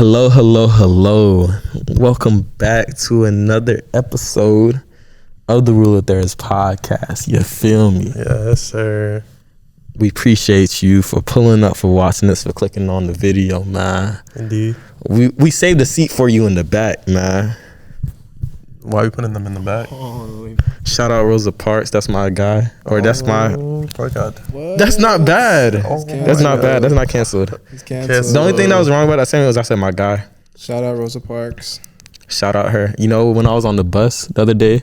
Hello, hello, hello. Welcome back to another episode of the Th3rds podcast. You feel me? Yes, sir. We appreciate you for pulling up, for watching us, for clicking on the video, man. Indeed. We saved a seat for you in the back, man. Why are we putting them in the back? Shout out Rosa Parks. That's my guy. Or that's my... God. That's not bad. Oh, That's not bad. That's not canceled. He's canceled. The only thing that was wrong about that saying was I said my guy. Shout out Rosa Parks. Shout out her. You know, when I was on the bus the other day,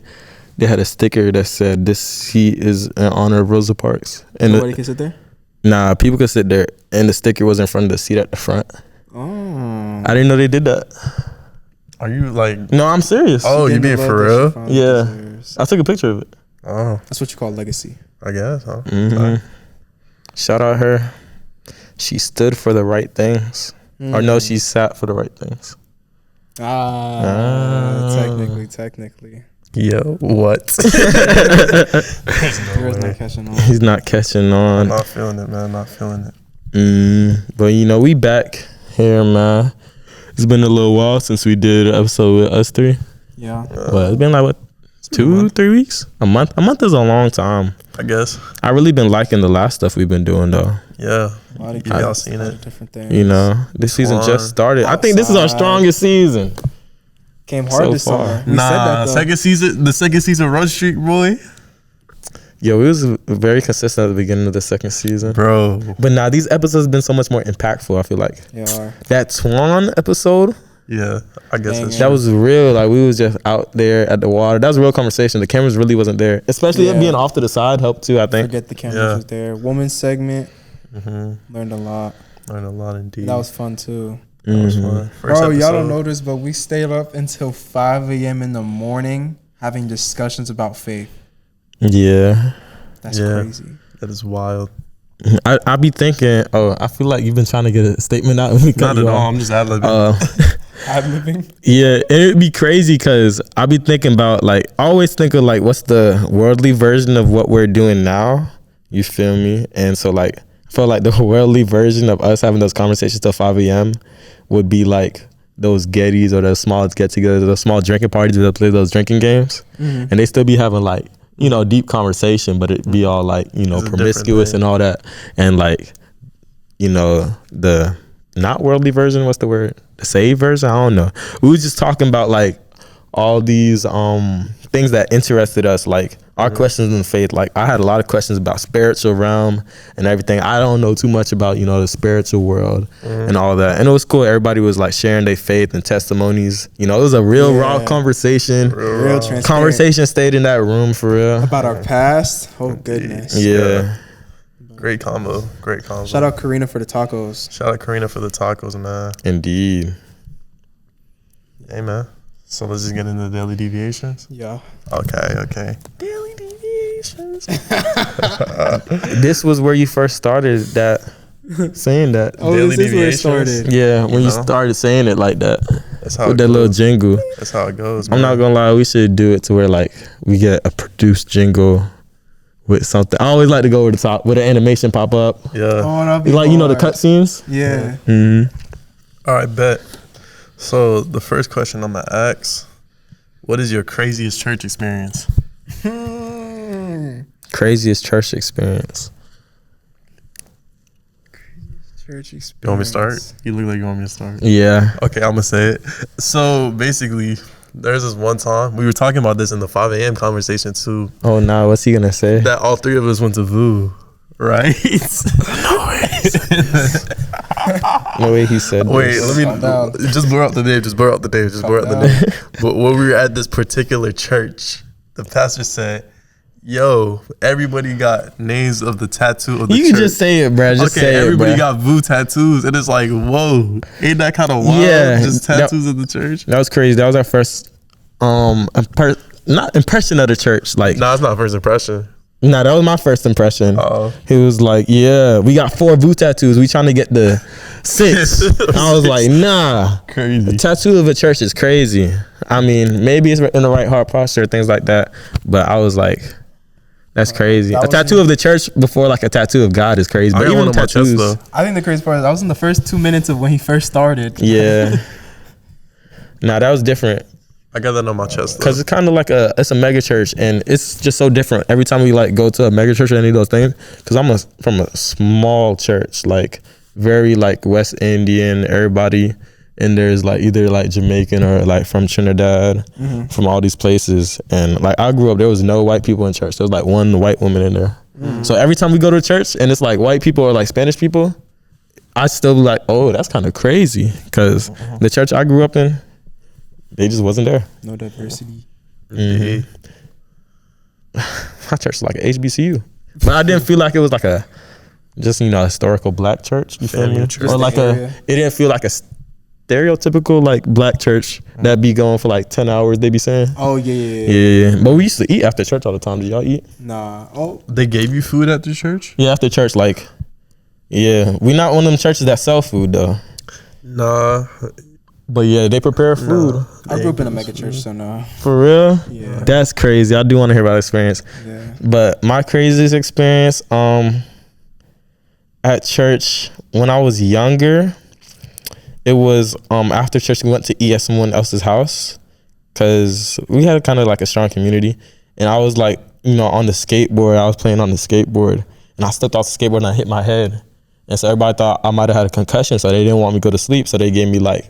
they had a sticker that said this seat is in honor of Rosa Parks. And Nobody can sit there? Nah, people could sit there, and the sticker was in front of the seat at the front. Oh. I didn't know they did that. Are you like... No, I'm serious. Oh, you being for real? Yeah. I took a picture of it. Oh, That's what you call legacy. I guess, huh? Mm-hmm. Shout out her. She stood for the right things. Or no, she sat for the right things. Technically. Yo, what? Yours not catching on. He's not catching on. I'm not feeling it, man. Not feeling it. But you know, we back here, man. It's been a little while since we did an episode with us three. Yeah. Well, it's been like what, 2-3 weeks? A month? A month is a long time. I guess. I really been liking the last stuff we've been doing though. Yeah. A lot of Y'all games, seen a lot it? of different things. You know, this season just started. I think this is our strongest season. Came hard so this far. summer. We said that, though. the second season run streak, boy. Yo, we was very consistent at the beginning of the second season. Bro. But nah, these episodes been so much more impactful, I feel like. They are. That Swan episode, Yeah, I guess Dang it's it. that was real. Like, we was just out there at the water. That was a real conversation. The cameras really wasn't there. Especially it Yeah. being off to the side helped too, I think. Forget the cameras Yeah. was there. Women's segment. Mm-hmm. Learned a lot. Learned a lot indeed. That was fun, too. That was Mhm. fun. First Bro, y'all don't episode. know this, but we stayed up until 5 a.m. in the morning having discussions about faith. Yeah. That's Yeah. crazy. That is wild. I be thinking, I feel like you've been trying to get a statement out. Not at all. I'm just ad-libbing. Ad-libbing? Yeah, it'd be crazy because I be thinking about, like, I always think of, like, what's the worldly version of what we're doing now? You feel me? And so, like, I feel like the worldly version of us having those conversations till 5 a.m. would be like those Gettys or those small get-togethers, those small drinking parties that play those drinking games. Mm-hmm. And they still be having, like, you know, deep conversation, but it'd be all, like, you know, It's a different promiscuous thing. and all that. And, like, you know, the not worldly version, what's the word? The saved version? I don't know. We was just talking about, like, all these things that interested us, like our questions in faith. Like, I had a lot of questions about spiritual realm and everything. I don't know too much about, you know, the spiritual world and all that. And it was cool. Everybody was like sharing their faith and testimonies. You know, it was a real raw conversation. Real transparent. Conversation stayed in that room for real. About our past. Oh, goodness. Yeah. Great combo. Great combo. Shout out Karina for the tacos. Shout out Karina for the tacos, man. Indeed. Hey, man. So let's just get into the daily deviations. Yeah. Okay. Daily deviations. This was where you first started that, saying that. Oh, Daily this is where it deviations. started. Yeah, when you know? started saying it like that. That's how With it that little goes. jingle. That's how it goes, I'm man. not gonna lie, we should do it to where, like, we get a produced jingle with something. I always like to go over the top with an animation pop up. Yeah. Oh, that'd be Like, you know, the hard. cutscenes. Yeah. All right, bet. So the first question I'm gonna ask: what is your craziest church experience? Craziest church experience. Church experience. You want me to start? You look like you want me to start. Yeah. Okay, I'm gonna say it. So basically, there's this one time we were talking about this in the 5 a.m. conversation too. Oh no, what's he gonna say? That all three of us went to VU, right? No way he said Wait, this. let Calm down. me just blur out the name. Just blur out the name. Just blur out the Calm name. But when we were at this particular church, the pastor said, "Yo, everybody got names of the tattoo of the You church." can just say it, bro. Just Okay, say it, everybody bro. got VU tattoos, and it's like, whoa, ain't that kind of wild? Yeah, Just tattoos of the church. That was crazy. That was our first not impression of the church. Like, Nah, it's not first impression. nah, that was my first impression. Oh, He was like, yeah, we got 4 VU tattoos. We trying to get the 6. I was like, nah. crazy. The tattoo of a church is crazy. I mean, maybe it's in the right heart posture, things like that. But I was like, That's crazy. That A was tattoo of the church before like a tattoo of God is crazy. I But got even one on my chest tattoos, though. I think the crazy part is I was in the first 2 minutes of when he first started. yeah. Nah, that was different. I got that on my chest though. Cause it's kind of like it's a mega church, and it's just so different every time we like go to a mega church or any of those things. Cause I'm from a small church, like very like West Indian. Everybody in there is like either like Jamaican or like from Trinidad, from all these places. And like I grew up, there was no white people in church. There was like one white woman in there. So every time we go to church and it's like white people or like Spanish people, I still be like, oh, that's kind of crazy. Cause the church I grew up in, they just wasn't there. No diversity. My church is like an HBCU, but I didn't feel like it was like a just historical black church. You feel me? church. Or like it didn't feel like a stereotypical like black church that be going for like 10 hours. They be saying, Oh yeah. yeah. But we used to eat after church all the time. Did y'all eat? Nah. Oh. They gave you food at the church? Yeah, after church, like, yeah. We not one of them churches that sell food though. Nah. But yeah, they prepare food. I grew up in a mega church, so no. For real? Yeah. That's crazy. I do want to hear about the experience. Yeah. But my craziest experience at church when I was younger, it was after church we went to eat at someone else's house because we had kind of like a strong community. And I was like, on the skateboard. I was playing on the skateboard and I stepped off the skateboard and I hit my head. And so everybody thought I might have had a concussion, so they didn't want me to go to sleep. So they gave me like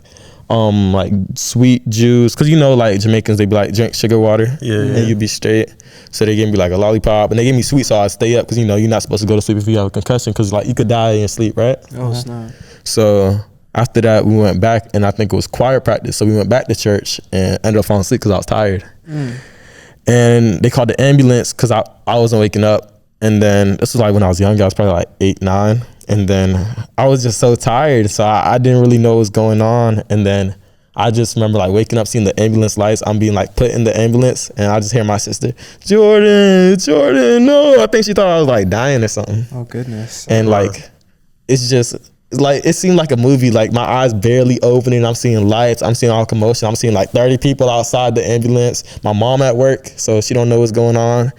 sweet juice, cause like Jamaicans, they be like drink sugar water, and you be straight. So they gave me like a lollipop, and they gave me sweet, so I stay up, cause you're not supposed to go to sleep if you have a concussion, cause like you could die in your sleep, right? Oh snap. So after that, we went back, and I think it was choir practice. So we went back to church and ended up falling asleep cause I was tired. And they called the ambulance cause I wasn't waking up. And then this was like when I was young, I was probably like 8, 9. And then I was just so tired, so I didn't really know what was going on. And then I just remember like waking up, seeing the ambulance lights. I'm being like put in the ambulance, and I just hear my sister, Jordan, no. I think she thought I was like dying or something. Oh goodness. And like, it's just like, it seemed like a movie. Like my eyes barely opening. I'm seeing lights. I'm seeing all commotion. I'm seeing like 30 people outside the ambulance. My mom at work, so she don't know what's going on.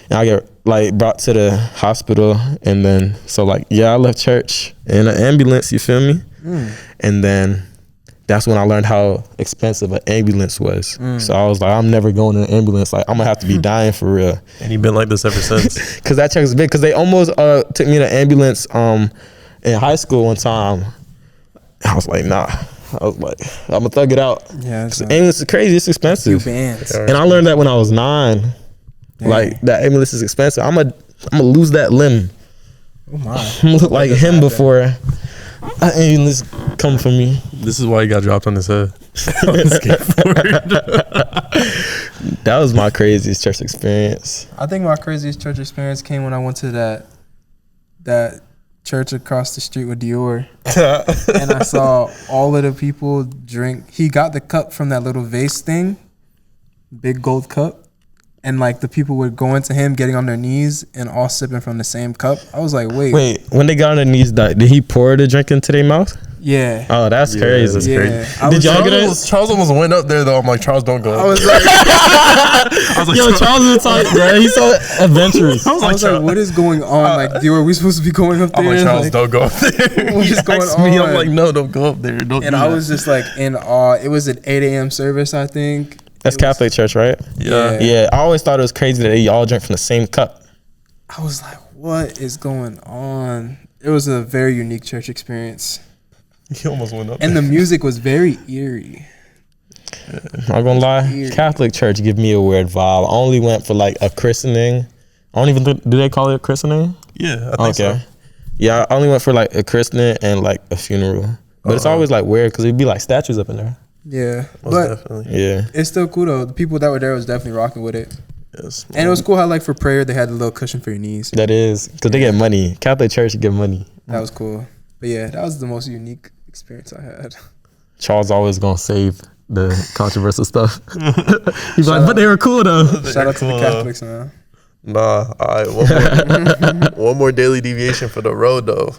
And I get like brought to the hospital, and then I left church in an ambulance, you feel me? And then that's when I learned how expensive an ambulance was. So I was like, I'm never going in an ambulance. Like I'm gonna have to be dying for real. And you've been like this ever since. Cause that church is big. Cause they almost took me in an ambulance in high school one time. I was like, nah. I was like, I'm gonna thug it out. Yeah. Cause ambulance is crazy. It's expensive. Few bands. And I learned that when I was 9. Dang. Like that ambulance is expensive. I'm gonna lose that limb. Oh my. I'm gonna look like him before an ambulance come for me. This is why he got dropped on his head. That was my craziest church experience. I think my craziest church experience came when I went to that church across the street with Dior, and I saw all of the people drink. He got the cup from that little vase thing, big gold cup. And like the people were going to him, getting on their knees and all sipping from the same cup. I was like, wait. When they got on their knees, did he pour the drink into their mouth? Yeah. Oh, that's crazy. That's crazy. Did y'all get it? Charles almost went up there though. I'm like, Charles, don't go. I was like, Yo, Charles is the type, bro. He's so adventurous. I was like, what is going on? Like, Dior, are we supposed to be going up there? I'm like, Charles, don't go up there. What is going on? Me, I'm like, no, don't go up there. Don't. And I was just like in awe. It was an 8 a.m. service, I think. That's Catholic church, right? Yeah. Yeah, I always thought it was crazy that they all drink from the same cup. I was like, what is going on? It was a very unique church experience. He almost went up. And the music was very eerie. I'm not gonna lie, Catholic church give me a weird vibe. I only went for like a christening. I don't even do they call it a christening? Yeah, I think so. Yeah, I only went for like a christening and like a funeral. But it's always like weird because it'd be like statues up in there. Yeah, Most but definitely. Yeah, it's still cool though. The people that were there was definitely rocking with it. Yes. And it was cool how like for prayer they had a little cushion for your knees. that is because they get money. Catholic church get money. That was cool. But yeah, that was the most unique experience I had. Charles always gonna save the controversial stuff. He's like, but they were cool though. Shout out to the Catholics, man. Nah, all right. One more daily deviation for the road, though.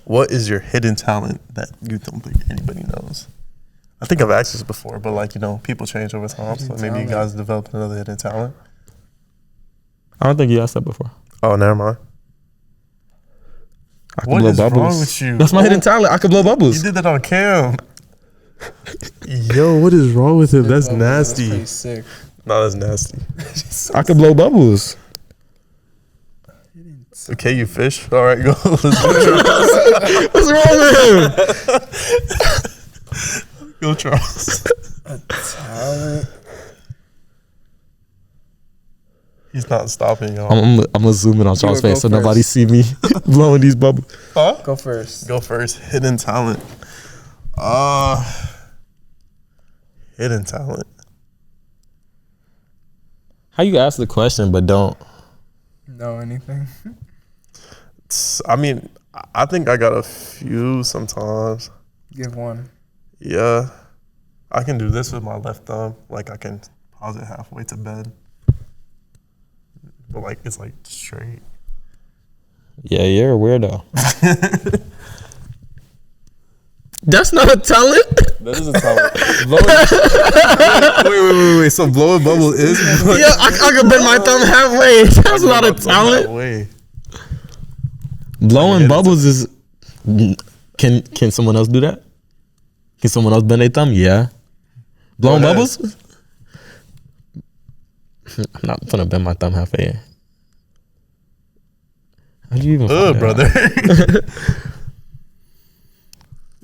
What is your hidden talent that you don't think anybody knows? I think I've asked this before, but like, people change over time. So maybe you guys develop another hidden talent. I don't think you asked that before. Oh, never mind. I can What blow is bubbles. wrong with you? That's my hidden talent. I can blow You bubbles. did that on cam. Yo, what is wrong with him? That's That's pretty nasty. sick. No, that's nasty. I can blow bubbles. Okay, you fish. All right, go. Let's go, What's wrong with him? Go, Charles. A talent. He's not stopping, y'all. I'm gonna zoom in on Charles' go face so nobody first. see me blowing these bubbles. Huh? Go first. Go first. Hidden talent. Hidden talent. How you ask the question but don't? No, anything. I mean, I think I got a few sometimes. Give one. Yeah. I can do this with my left thumb. Like, I can pause it halfway to bed. But, like, it's, like, straight. Yeah, you're a weirdo. That's not a talent. That is a talent. Wait. So, blow a bubble is? Yeah, I can bend my thumb halfway. That's not a talent. Halfway. Blowing bubbles is. Can someone else do that? Can someone else bend their thumb? Yeah. Blowing Go ahead. bubbles? I'm not gonna bend my thumb halfway. How do you even? find that Brother.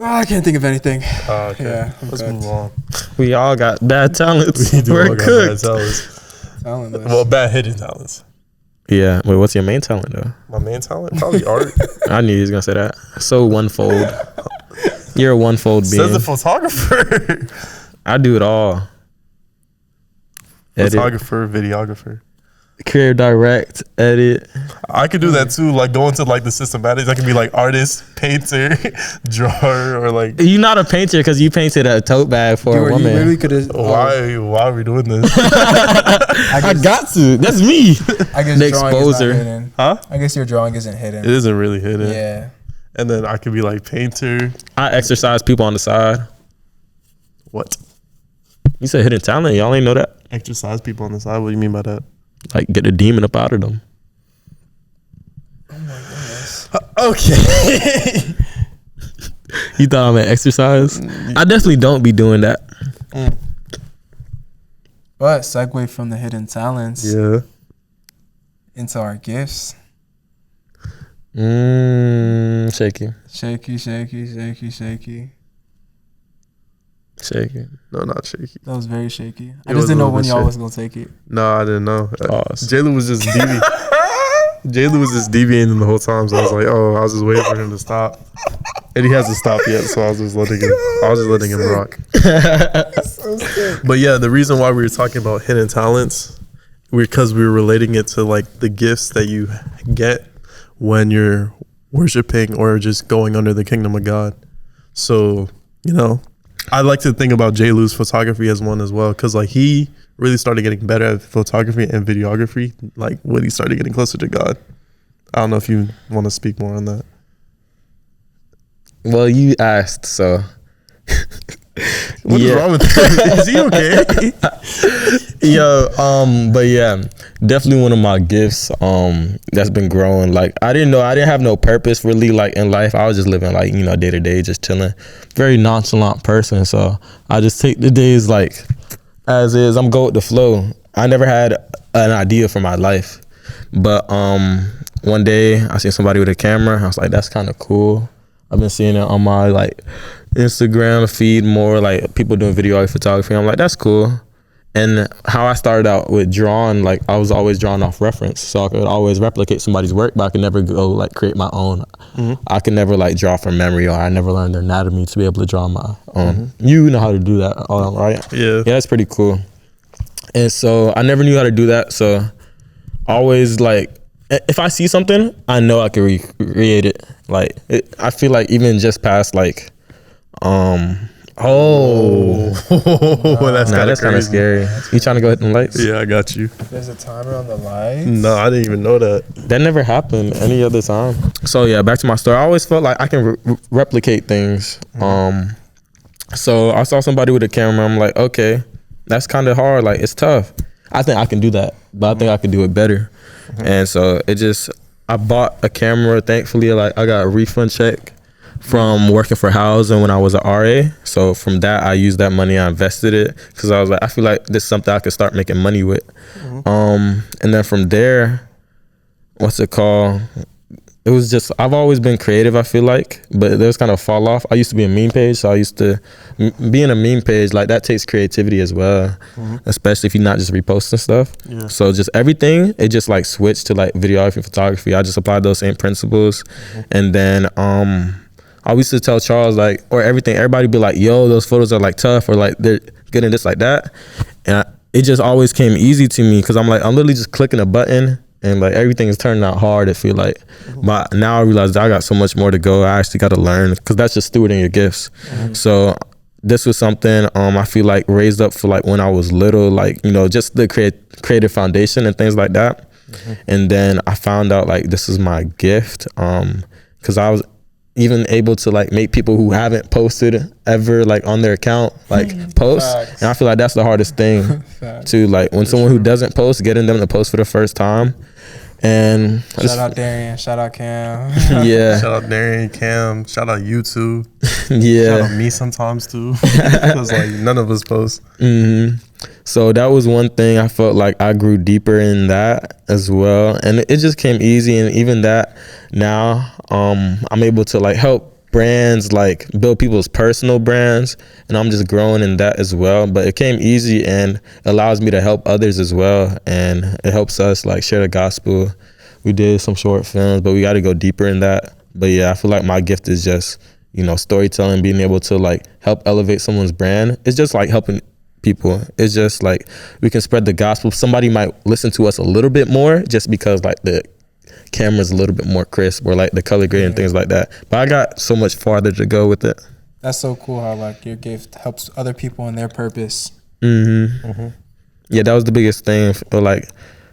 Oh, I can't think of anything. Okay. Yeah, I'm Let's good. move on. We all got bad talents. We do all We're got bad cooked. talents. Talentless. Well, bad hidden talents. Yeah. Wait, what's your main talent though? My main talent? Probably art. I knew he was gonna say that. So one-fold. You're a one-fold being. Says the photographer. I do it all. Edit, Photographer, videographer. create, direct, edit. I could do that too. Like go into like the systematics. I can be like artist, painter, drawer, or like. You're not a painter because you painted a tote bag for a You woman. literally could have. Why are we doing this? I got to. That's me. I guess The drawing exposer. is not hidden. Huh? I guess your drawing isn't hidden. It isn't really hidden. Yeah. And then I could be like painter. I exercise people on the side. What? You said hidden talent. Y'all ain't know that. Exercise people on the side. What do you mean by that? Like get a demon up out of them. Okay. You thought I meant exercise? I definitely don't be doing that. But segue from the hidden talents Yeah. into our gifts. Shaky. Shaky, shaky, shaky, shaky. Shaky. No, not shaky. That was very shaky. I It just was didn't a know little when bit y'all shaky. was gonna take it. No, I didn't know. Pause. Jalen was just deviating. Jalen was just deviating the whole time. So I was like, oh, I was just waiting for him to stop. And he hasn't stopped yet, so I was just letting him rock. But yeah, the reason why we were talking about hidden talents, because we were relating it to like the gifts that you get when you're worshiping or just going under the kingdom of God. So, you know, I like to think about J. Lou's photography as one as well, because like he really started getting better at photography and videography, like when he started getting closer to God. I don't know if you want to speak more on that. Well, you asked, so. What is wrong with him? Is he okay? But yeah, definitely one of my gifts that's been growing. Like I didn't have no purpose really like in life. I was just living like, you know, day to day, just chilling. Very nonchalant person, so I just take the days like as is. I'm go with the flow. I never had an idea for my life, but one day I seen somebody with a camera. I was like, that's kind of cool. I've been seeing it on my like Instagram feed more, like people doing video photography. I'm like, that's cool. And how I started out with drawing, like I was always drawing off reference, so I could always replicate somebody's work, but I could never go like create my own. I could never like draw from memory, or I never learned the anatomy to be able to draw my own. You know how to do that, right? Yeah. Yeah, that's pretty cool. And so I never knew how to do that, so always like, if I see something, I know I can recreate it. Like I feel like even just past like, that's kind of scary. You trying to go hit them lights? Yeah, I got you. There's a timer on the lights. No, I didn't even know that. That never happened any other time. So yeah, back to my story. I always felt like I can replicate things. So I saw somebody with a camera. I'm like, okay, that's kind of hard. Like it's tough. I think I can do that, but I think I can do it better. And so I bought a camera. Thankfully, like I got a refund check from working for housing when I was an RA. So from that, I used that money, I invested it, because I was like, I feel like this is something I could start making money with. And then from there, what's it called? It was just, I've always been creative, I feel like, but there was kind of fall off. I used to be a meme page, so I used to, being a meme page, like that takes creativity as well, especially if you're not just reposting stuff. Yeah. So just everything, it just like switched to like videography, photography. I just applied those same principles. And then I used to tell Charles, like, or everybody be like, yo, those photos are like tough, or like they're good and this, like that. And it just always came easy to me, because I'm literally just clicking a button, and like everything is turning out hard, I feel like. But now I realize that I got so much more to go. I actually got to learn, because that's just stewarding your gifts. So this was something I feel like raised up for like when I was little, like, you know, just the creative foundation and things like that. And then I found out like this is my gift, because I was even able to like make people who haven't posted ever like on their account like post. Facts. And I feel like that's the hardest thing to like, when someone who doesn't post, getting them to post for the first time. And Shout out Darian, shout out Cam. yeah. Shout out Darian, Cam. Shout out YouTube. Shout Yeah. out me sometimes too. Because like none of us post. So that was one thing I felt like I grew deeper in that as well, and it just came easy. And even that now, I'm able to like help brands like build people's personal brands, and I'm just growing in that as well. But it came easy and allows me to help others as well, and it helps us like share the gospel. We did some short films, but we got to go deeper in that. But yeah, I feel like my gift is just, you know, storytelling, being able to like help elevate someone's brand. It's just like helping people. It's just like we can spread the gospel. Somebody might listen to us a little bit more just because like the camera's a little bit more crisp, or like the color grade and things like that. But I got so much farther to go with it. That's so cool how like your gift helps other people in their purpose. Yeah, that was the biggest thing. For like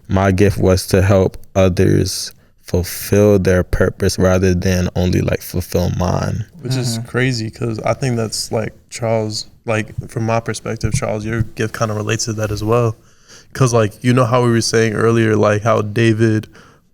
my gift was to help others fulfill their purpose rather than only like fulfill mine. Which is crazy, because I think that's like Charles, like from my perspective, Charles, your gift kind of relates to that as well. Because like, you know how we were saying earlier, like how David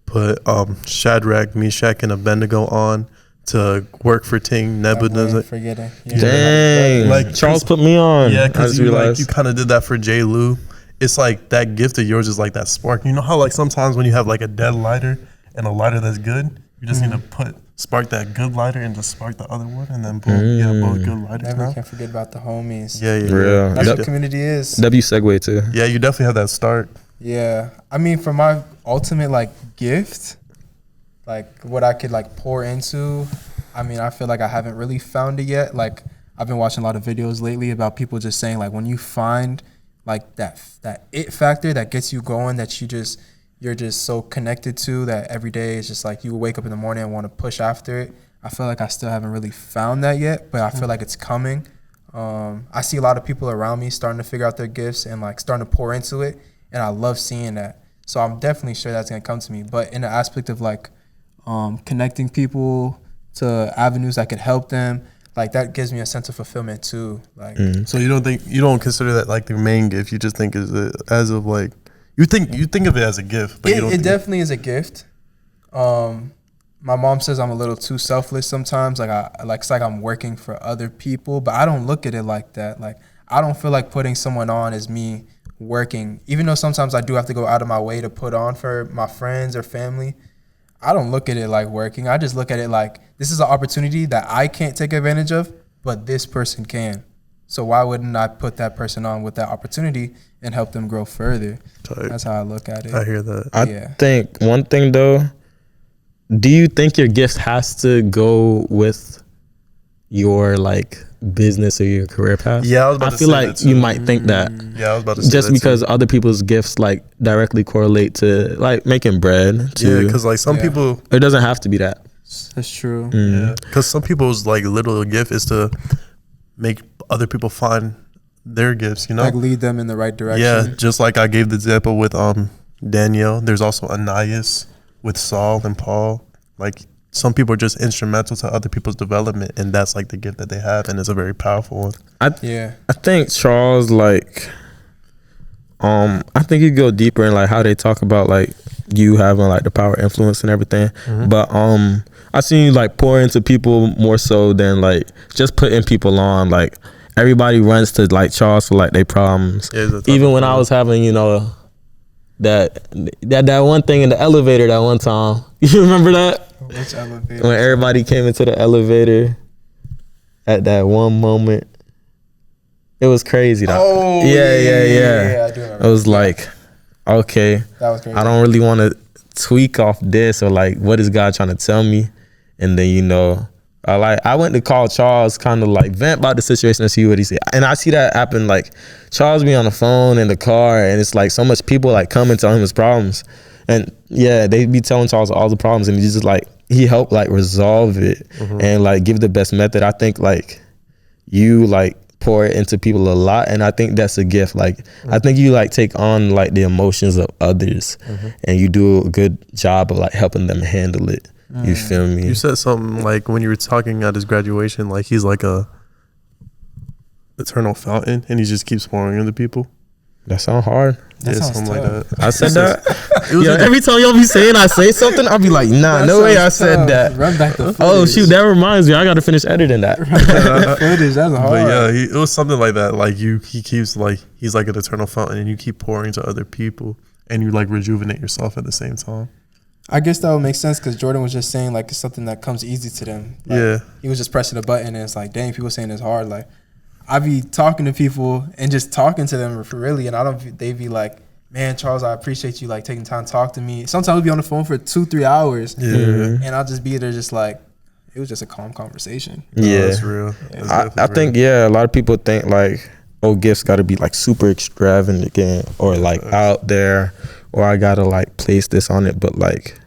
put Shadrach, Meshach, and Abednego on to work for King Nebuchadnezzar. Forgetting. Dang, Like, Charles put me on. Yeah, I because just you realized. kind of did that for J. Lou. It's like that gift of yours is like that spark. You know how like sometimes when you have like a dead lighter and a lighter that's good, you just need to spark that good lighter and just spark the other one, and then boom, you have both good lighters Never now. can forget about the homies. Yeah. Real. That's Yep. what community is. W segue too. Yeah, you definitely have that start. Yeah. I mean, for my ultimate like gift, like what I could like pour into, I mean, I feel like I haven't really found it yet. Like I've been watching a lot of videos lately about people just saying like when you find like that it factor that gets you going, that you're just so connected to, that every day is just like you wake up in the morning and want to push after it. I feel like I still haven't really found that yet, but I feel like it's coming. I see a lot of people around me starting to figure out their gifts and like starting to pour into it, and I love seeing that. So I'm definitely sure that's gonna come to me. But in the aspect of like connecting people to avenues that could help them, like that gives me a sense of fulfillment too. Like So you don't consider that like the main gift. You just think is it as of like you think of it as a gift, but you don't. It definitely is a gift. My mom says I'm a little too selfless sometimes. It's like I'm working for other people, but I don't look at it like that. Like I don't feel like putting someone on as me working, even though sometimes I do have to go out of my way to put on for my friends or family. I don't look at it like working. I just look at it like this is an opportunity that I can't take advantage of, but this person can. So why wouldn't I put that person on with that opportunity and help them grow further? Type. That's how I look at it. I hear that. I think one thing though, do you think your gift has to go with your like business or your career path? Yeah, I was about to feel say like that too. you might think that. Yeah, I was about to say Just that because too. other people's gifts like directly correlate to like making bread too. Yeah, because like some people, it doesn't have to be that. That's true. yeah, because some people's like little gift is to make other people find their gifts. You know, Like lead them in the right direction. yeah, just like I gave the example with Danielle. There's also Ananias with Saul and Paul. Like some people are just instrumental to other people's development, and that's like the gift that they have, and it's a very powerful one. Yeah. I think Charles, like, I think you go deeper in like how they talk about like you having like the power influence and everything. But I seen you like pour into people more so than like just putting people on. Like everybody runs to like Charles for like their problems. Even when I was having, you know, that one thing in the elevator that one time. You remember that? Which elevator? When everybody came into the elevator at that one moment. It was crazy though. Oh yeah. I do remember. It was like, okay, That was crazy. I don't really want to tweak off this or like what is God trying to tell me, and then you know, I went to call Charles, kind of like vent about the situation and see what he said, and I see that happen. Like Charles be on the phone in the car, and it's like so much people like come and tell him his problems, and yeah, they be telling Charles all the problems, and he just like he helped like resolve it and like give the best method. I think like you like pour it into people a lot, and I think that's a gift. Like I think you like take on like the emotions of others, and you do a good job of like helping them handle it. You feel me? You said something like when you were talking at his graduation, like he's like a eternal fountain, and he just keeps pouring into people. That sound hard. That sounds something like tough. that. I said that. It was Yeah, every time y'all be saying I say something, I'll be like, nah, That no way I sounds said tough. that. Run back the footage. Oh shoot, that reminds me. I got to finish editing that. Footage, that's hard. But yeah, it was something like that. Like he keeps like he's like an eternal fountain, and you keep pouring to other people, and you like rejuvenate yourself at the same time. I guess that would make sense because Jordan was just saying like it's something that comes easy to them. Like, Yeah. he was just pressing a button, and it's like, dang, people saying it's hard. Like I be talking to people and just talking to them for really, and they be like, man, Charles, I appreciate you like taking time to talk to me. Sometimes we'll be on the phone for 2-3 hours, and I'll just be there just like, it was just a calm conversation. Yeah, That's real. That's I definitely think a lot of people think like, oh, gifts got to be like super extravagant or like out there, or I gotta like place this on it. But like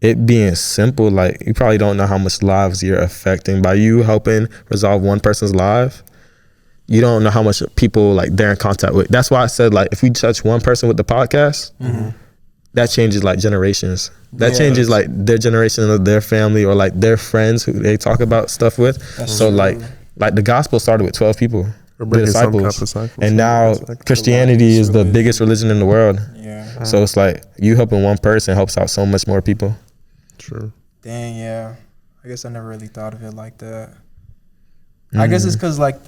it being simple, like you probably don't know how much lives you're affecting by you helping resolve one person's life. You don't know how much people like they're in contact with. That's why I said like if we touch one person with the podcast, that changes like generations. That changes like their generation of their family or like their friends who they talk about stuff with. So like the gospel started with 12 people, We're the bringing some kind of disciples, disciples. and now Christianity is the biggest religion in the world. Yeah. So it's like you helping one person helps out so much more people. True. Dang, yeah. I guess I never really thought of it like that. I guess it's because like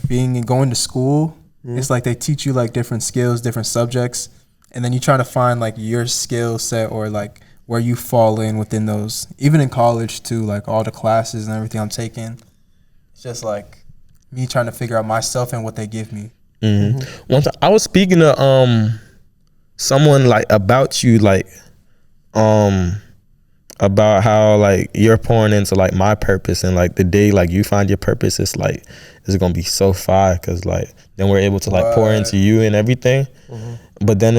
being and going to school, it's like they teach you like different skills, different subjects, and then you try to find like your skill set or like where you fall in within those. Even in college too, like all the classes and everything I'm taking, it's just like me trying to figure out myself and what they give me. One time I was speaking to someone like about you, like about how like you're pouring into like my purpose, and like the day like you find your purpose, it's like it's gonna be so fire because like then we're able to like pour into you and everything. But then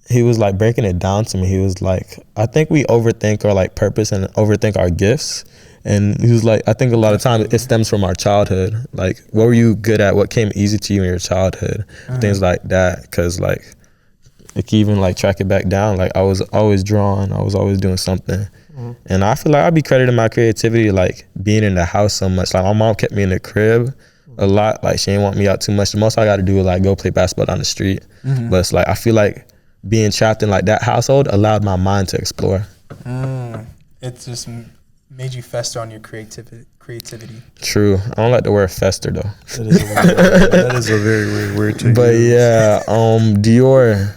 he was like breaking it down to me. He was like, I think we overthink our like purpose and overthink our gifts. And he was like, I think a lot of times it stems from our childhood. Like, what were you good at? What came easy to you in your childhood? Things like that. Cause like it can even like track it back down. Like I was always drawing. I was always doing something. And I feel like I'd be crediting my creativity like being in the house so much. Like my mom kept me in the crib a lot. Like she didn't want me out too much. The most I got to do is like go play basketball down the street. But it's like I feel like being trapped in like that household allowed my mind to explore. It just made you fester on your creativity. True. I don't like the word fester though. That is a very weird thing. But yeah, Dior,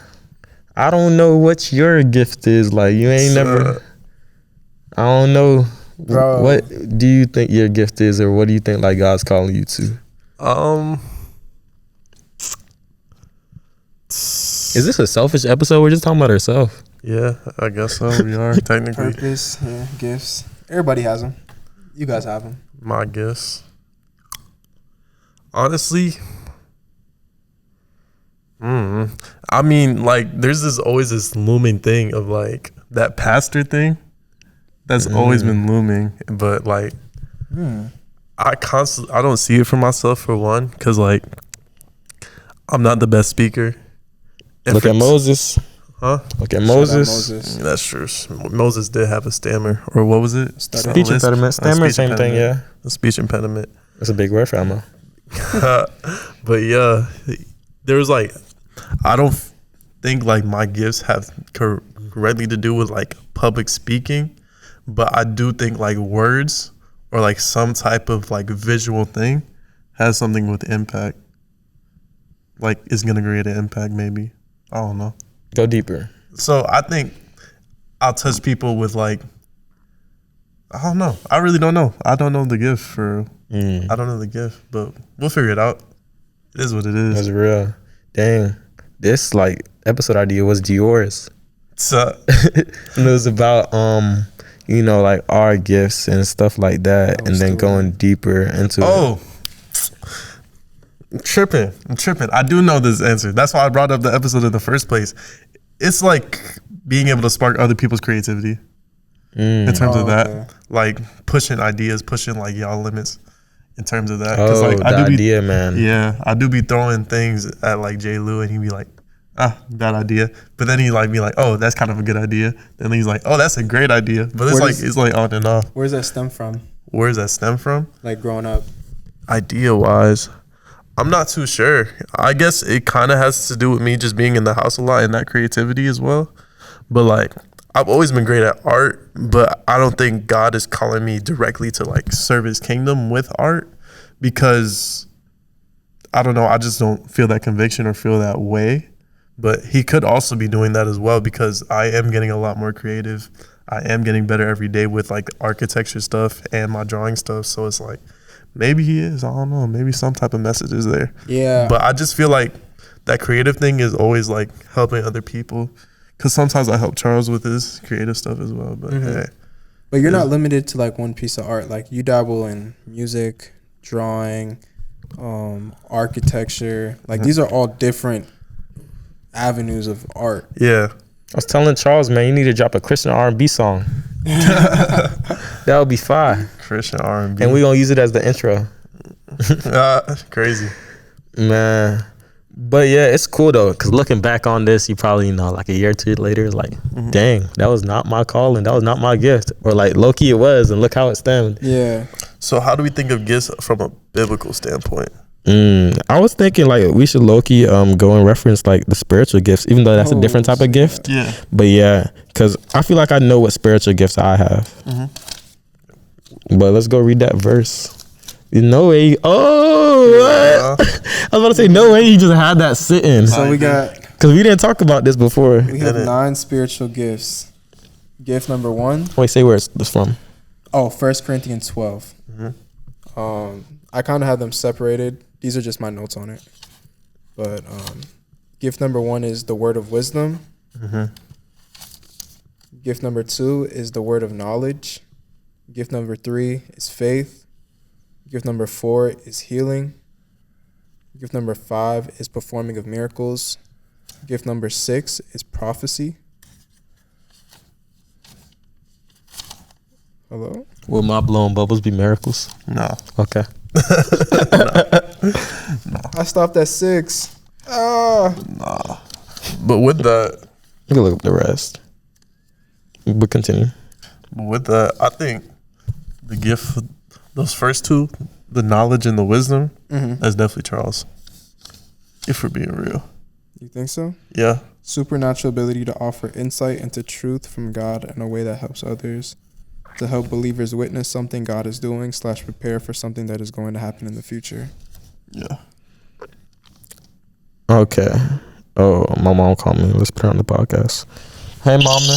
I don't know what your gift is. Like you ain't never. I don't know. Bro. What do you think your gift is, or what do you think like God's calling you to? Is this a selfish episode? We're just talking about ourselves. Yeah, I guess so. We are technically. Purpose, yeah, gifts. Everybody has them. You guys have them. My guess. Honestly, I mean, like, there's always this looming thing of like that pastor thing. That's always been looming, but like, I don't see it for myself for one, because like, I'm not the best speaker. Look at Moses. Huh? Look at Moses. That's true. Moses did have a stammer, or what was it? Speech impediment. Stammer, same thing, yeah. A speech impediment. That's a big word for Emma. But yeah, there was like, I don't think like my gifts have directly to do with like public speaking, but I do think like words or like some type of like visual thing has something with impact. Like it's gonna create an impact, maybe. I don't know. Go deeper. So I think I'll touch people with like, I don't know. I really don't know. I don't know the gift for. I don't know the gift, but we'll figure it out. It is what it is. That's real. Dang. This like episode idea was Dior's. So, And it was about you know, like our gifts and stuff like that, and then going deeper into oh, I'm tripping. I do know this answer. That's why I brought up the episode in the first place. It's like being able to spark other people's creativity in terms of that, okay. like pushing ideas, pushing like y'all limits in terms of that. Oh, Like the I do idea, man. Yeah, I do be throwing things at like J. Lou, and he'd be like, bad idea. But then he like be like, oh, that's kind of a good idea. Then he's like, oh, that's a great idea. But it's like on and off. Where's that stem from? Where does that stem from? Like growing up. Idea wise, I'm not too sure. I guess it kind of has to do with me just being in the house a lot and that creativity as well. But like, I've always been great at art, but I don't think God is calling me directly to like serve his kingdom with art, because I don't know, I just don't feel that conviction or feel that way. But he could also be doing that as well, because I am getting a lot more creative. I am getting better every day with like the architecture stuff and my drawing stuff. So it's like, maybe he is. I don't know. Maybe some type of message is there. Yeah. But I just feel like that creative thing is always like helping other people. Because sometimes I help Charles with his creative stuff as well. But hey. But you're not limited to like one piece of art. Like you dabble in music, drawing, architecture. Like these are all different avenues of art. Yeah. I was telling Charles, man, you need to drop a Christian R&B song. That would be fire. Christian R&B. And we gonna use it as the intro. Crazy. Man. But yeah, it's cool though, because looking back on this, you probably, you know, like a year or two later, it's like, dang, that was not my calling. That was not my gift. Or like low-key it was, and look how it stemmed. Yeah. So how do we think of gifts from a biblical standpoint? I was thinking like we should low-key go and reference like the spiritual gifts, even though that's a different type of gift. Yeah. But yeah, because I feel like I know what spiritual gifts I have. But let's go read that verse. No way. Oh, what? I was about to say, no way you just had that sitting. So we got, Because we didn't talk about this before. we have 9 spiritual gifts. Gift number 1. Wait, say where it's from. Oh, 1 Corinthians 12. I kind of have them separated. These are just my notes on it. But gift number 1 is the word of wisdom. Gift number 2 is the word of knowledge. Gift number 3 is faith. Gift number 4 is healing. Gift number 5 is performing of miracles. Gift number 6 is prophecy. Hello? Will my blowing bubbles be miracles? No. Okay. I stopped at 6. Ah. Nah. But with that, We can look up the rest. But continue. I think the gift, those first 2, the knowledge and the wisdom, that's definitely Charles. If we're being real. You think so? Yeah. Supernatural ability to offer insight into truth from God in a way that helps others. To help believers witness something God is doing / prepare for something that is going to happen in the future. Yeah. Okay. Oh, my mom called me. Let's put her on the podcast. Hey, mama.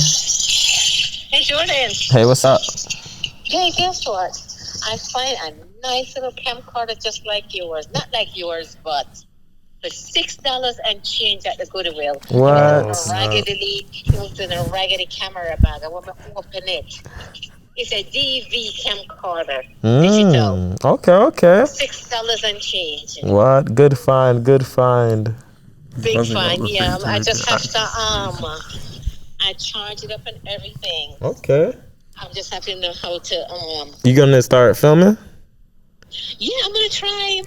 Hey, Jordan. Hey, what's up? Hey, guess what? I find a nice little camcorder just like yours. Not like yours, but for $6 and change at the Goodwill. What? It was in a raggedy camera bag. I want to open it. It's a DV camcorder. Digital. Okay. $6 and change. What? Good find. Big fine, yeah. I just have to I charge it up and everything. Okay. I'm just have to know how to You gonna start filming? Yeah, I'm gonna try.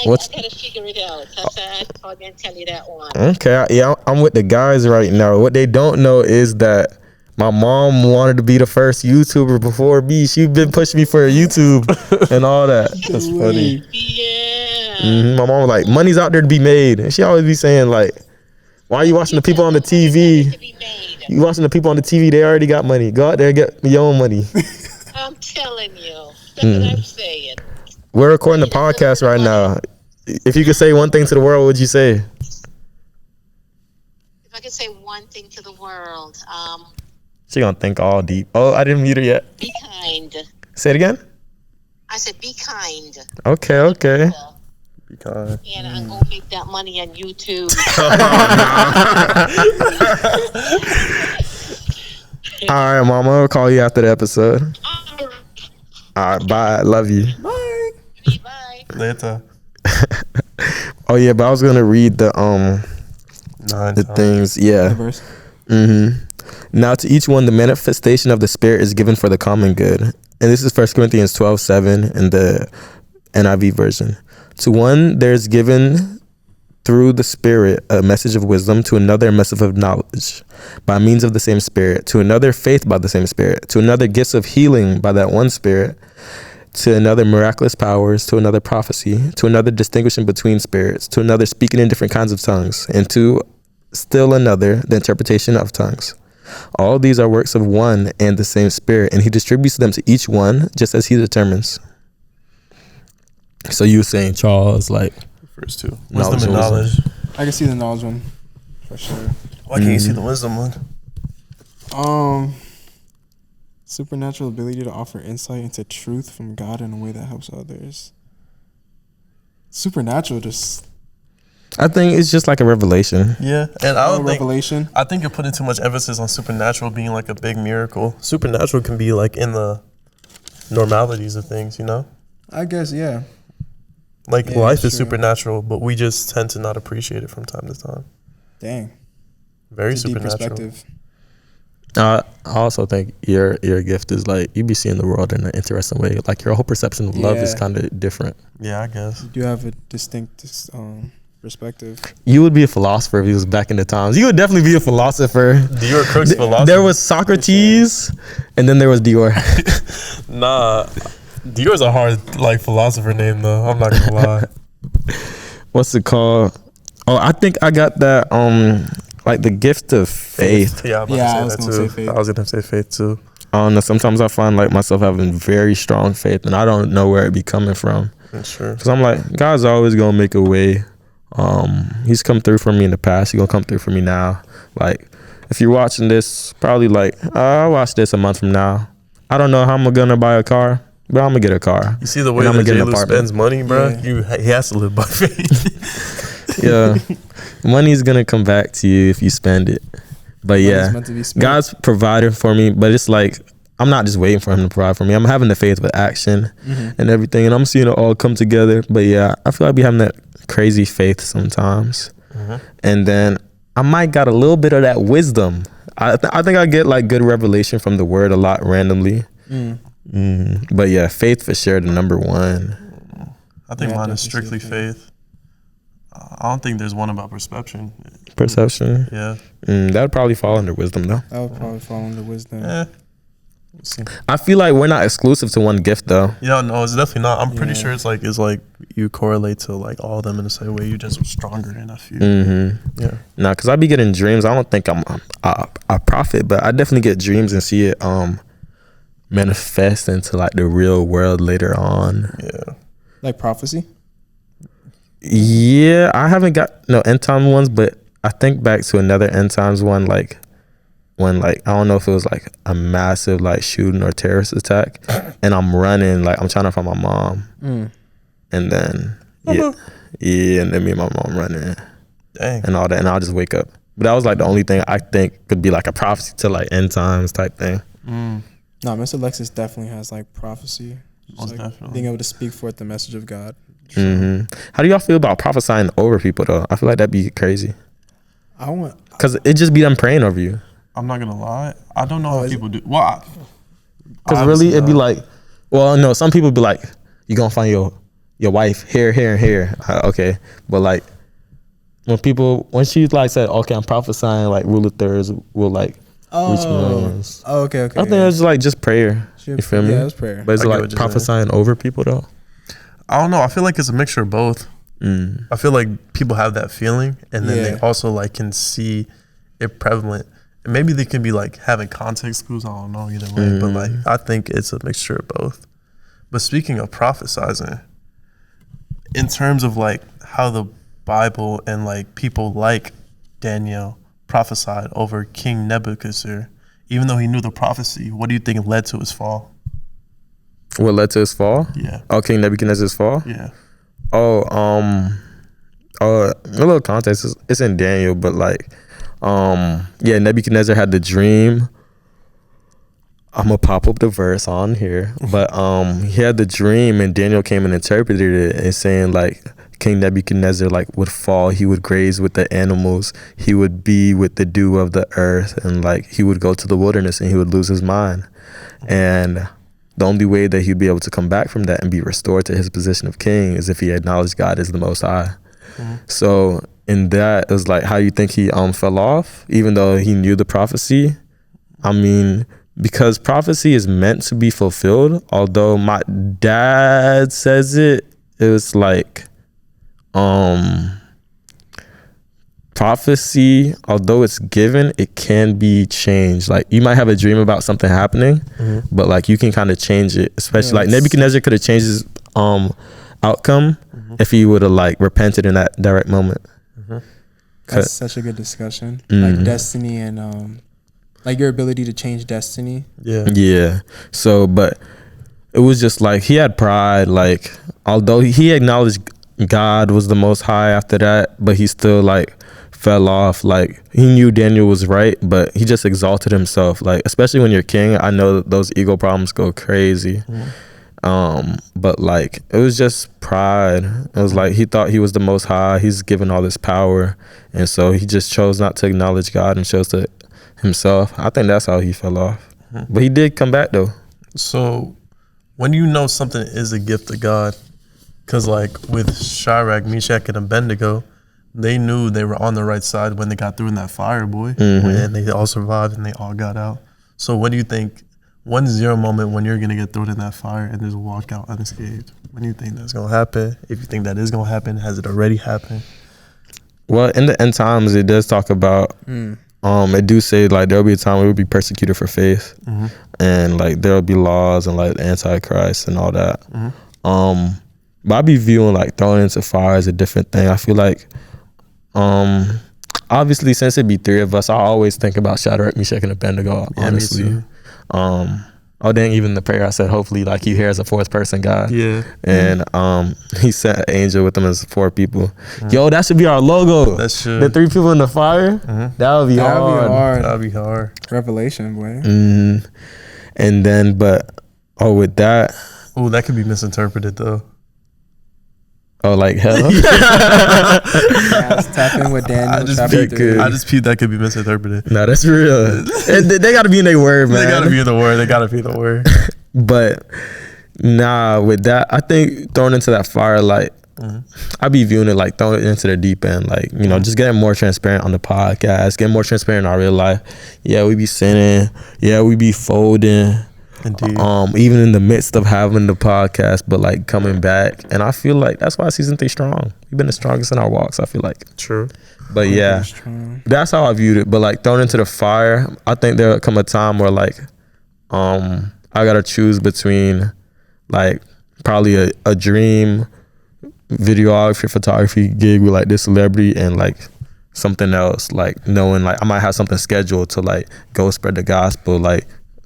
What's I gotta figure it out. That's I thought I'd tell you that one. okay? Yeah, I'm with the guys right now. What they don't know is that my mom wanted to be the first YouTuber before me. She's been pushing me for YouTube and all that. That's funny. Yeah. My mom was like, money's out there to be made. And she always be saying like, why are you watching the people on the TV? To be made. You watching the people on the TV, they already got money. Go out there and get your own money. I'm telling you. That's what I'm saying. We're recording the podcast right now. If you could say one thing to the world, what would you say? If I could say one thing to the world, She gonna think all deep. Oh, I didn't mute her yet. be kind. Say it again. I said be kind. Okay. Be kind. And I'm gonna make that money on YouTube. All right, mama. I'll call you after the episode. All right, bye. Love you. Bye. Bye. Later. Oh yeah, but I was gonna read the 9 the times. things. Yeah. Verse. Now to each one the manifestation of the Spirit is given for the common good. And this is 1 Corinthians 12:7 in the NIV version. To one there's given through the Spirit a message of wisdom, to another a message of knowledge by means of the same Spirit, to another faith by the same Spirit, to another gifts of healing by that one Spirit, to another miraculous powers, to another prophecy, to another distinguishing between spirits, to another speaking in different kinds of tongues, and to still another the interpretation of tongues. All these are works of one and the same Spirit, and he distributes them to each one just as he determines. So you were saying, Charles, like First 2. Knowledge Wisdom and and knowledge. I can see the knowledge one for sure. Why can't you see the wisdom one? Supernatural ability to offer insight into truth from God in a way that helps others. Supernatural, just I think it's just like a revelation. Yeah, and I don't think. revelation. I think you're putting too much emphasis on supernatural being like a big miracle. Supernatural can be like in the normalities of things, you know? I guess, yeah. Like Yeah, life is true. supernatural, but we just tend to not appreciate it from time to time. Dang. Very It's a deep supernatural. perspective. I also think your gift is like you be seeing the world in an interesting way. Like your whole perception of love is Yeah. kind of different. Yeah, I guess. You do have a distinct perspective. You would be a philosopher if he was back in the times. You would definitely be a philosopher. Dior Crook's philosophy. There was Socrates, and then there was Dior. Nah, Dior's a hard like philosopher name though. I'm not gonna lie. What's it called? Oh, I think I got that. Like the gift of faith. Yeah, I'm about Yeah, I to was say gonna that say too. faith. I was gonna say faith too. I don't know. Sometimes I find like myself having very strong faith, and I don't know where it be coming from. That's true. Cause I'm like, God's always gonna make a way. He's come through for me in the past. He's gonna come through for me now. Like, if you're watching this, probably like, I'll watch this a month from now. I don't know how I'm gonna buy a car, but I'm gonna get a car. You see the way And that I'ma get an J-Lo apartment. spends money, bro? Yeah. He has to live by faith. Yeah, money's gonna come back to you if you spend it. But Money's yeah, meant to be spent. God's provided for me, but it's like I'm not just waiting for him to provide for me. I'm having the faith with action and everything, and I'm seeing it all come together. But yeah, I feel like I be having that crazy faith sometimes, and then I might got a little bit of that wisdom. I think I get like good revelation from the word a lot randomly. But yeah, faith for sure, the number one. I think Yeah, mine is definitely strictly say faith. I don't think there's one about perception. Perception. Yeah. That'd probably fall under wisdom though. That would probably fall under wisdom. We'll see. I feel like we're not exclusive to one gift though. Yeah, no, it's definitely not. I'm pretty Yeah. sure it's like you correlate to like all of them in the same way. You're just stronger in a few. Yeah. Nah, cause I be getting dreams. I don't think I'm a prophet, but I definitely get dreams and see it manifest into like the real world later on. Yeah. Like prophecy? Yeah, I haven't got no end time ones, but I think back to another end times one, like when like I don't know if it was like a massive like shooting or terrorist attack, and I'm running like I'm trying to find my mom, and then yeah, and then me and my mom running Dang. and all that, and I'll just wake up. But that was like the only thing I think could be like a prophecy to like end times type thing. No, Mr. Alexis definitely has like prophecy. Just, Most like, definitely. being able to speak forth the message of God. How do y'all feel about prophesying over people though? I feel like that'd be crazy, I want. cause it just be them praying over you. I'm not gonna lie. I don't know how is people do. Well, Cause really, it'd be like, well, no, some people be like, you gonna find your wife here, here, and here. Okay, but like when she like said, okay, I'm prophesying like rule of thirds will like reach millions. Oh, okay. I think it's like just prayer. You feel me? Yeah, it's prayer. But it's I get like what you're saying. prophesying over people though. I don't know. I feel like it's a mixture of both. I feel like people have that feeling, and then Yeah. they also like can see it prevalent. And maybe they can be like having context clues. I don't know either way, but like I think it's a mixture of both. But speaking of prophesizing, in terms of like how the Bible and like people like Daniel prophesied over King Nebuchadnezzar, even though he knew the prophecy, what do you think led to his fall? What led to his fall? Yeah. Oh, King Nebuchadnezzar's fall? Yeah. Oh, a little context. It's in Daniel, but like, yeah, Nebuchadnezzar had the dream. I'm gonna pop up the verse on here, but he had the dream, and Daniel came and interpreted it, and saying like King Nebuchadnezzar like would fall, he would graze with the animals, he would be with the dew of the earth, and like he would go to the wilderness and he would lose his mind, and the only way that he'd be able to come back from that and be restored to his position of king is if he acknowledged God as the Most High. So in that, it was like, how you think he fell off, even though he knew the prophecy? I mean, because prophecy is meant to be fulfilled. Although my dad says it was like prophecy, although it's given, it can be changed. Like you might have a dream about something happening, but like you can kind of change it. Especially like Nebuchadnezzar could have changed his outcome if he would have like repented in that direct moment. That's such a good discussion. Like destiny and like your ability to change destiny. Yeah. So, but it was just like he had pride. Like although he acknowledged God was the Most High after that, but he still like fell off. Like he knew Daniel was right, but he just exalted himself. Like especially when you're king, I know that those ego problems go crazy. But like it was just pride. It was like he thought he was the Most High, he's given all this power, and so he just chose not to acknowledge God and chose to himself. I think that's how he fell off. But he did come back though. So when you know something is a gift of God, because like with Shadrach, Meshach, and Abednego, they knew they were on the right side when they got through in that fire, boy, and they all survived and they all got out. So what do you think? 1-0 moment when you're gonna get thrown in that fire and just walk out unscathed. When do you think that's gonna happen? If you think that is gonna happen, has it already happened? Well, in the end times, it does talk about. It do say like there'll be a time where we'll be persecuted for faith, and like there'll be laws and like Antichrist and all that. But I be viewing like throwing into fire as a different thing. I feel like, obviously since it be three of us, I always think about Shadrach, Meshach, and Abednego. Honestly. Me too. Oh dang, even the prayer I said, hopefully like you hear as a fourth person, God. Yeah. And he sent an angel with them as 4 people. Yo, that should be our logo. That should. The 3 people in the fire. That would be hard. That'd be hard. Revelation, boy. And then, but with that, Oh, that could be misinterpreted though. like hell. Yeah, let's tap in with Daniel. I just chapter peeped 3. I just peeped that could be misinterpreted. No, that's real. They gotta be in their word, man. They gotta be the word. They gotta be the word. But nah, with that, I think throwing into that fire, like I be viewing it like throwing it into the deep end, like you know, just getting more transparent on the podcast, getting more transparent in our real life. Yeah, we be sinning. Yeah, we be folding. Indeed. Even in the midst of having the podcast, but like coming back, and I feel like that's why season 3 strong. We've been the strongest in our walks. I feel like. True. But yeah, that's how I viewed it. But like thrown into the fire, I think there'll come a time where like, I gotta choose between, like probably a dream, videography, photography gig with like this celebrity and like something else. Like knowing like I might have something scheduled to like go spread the gospel. Like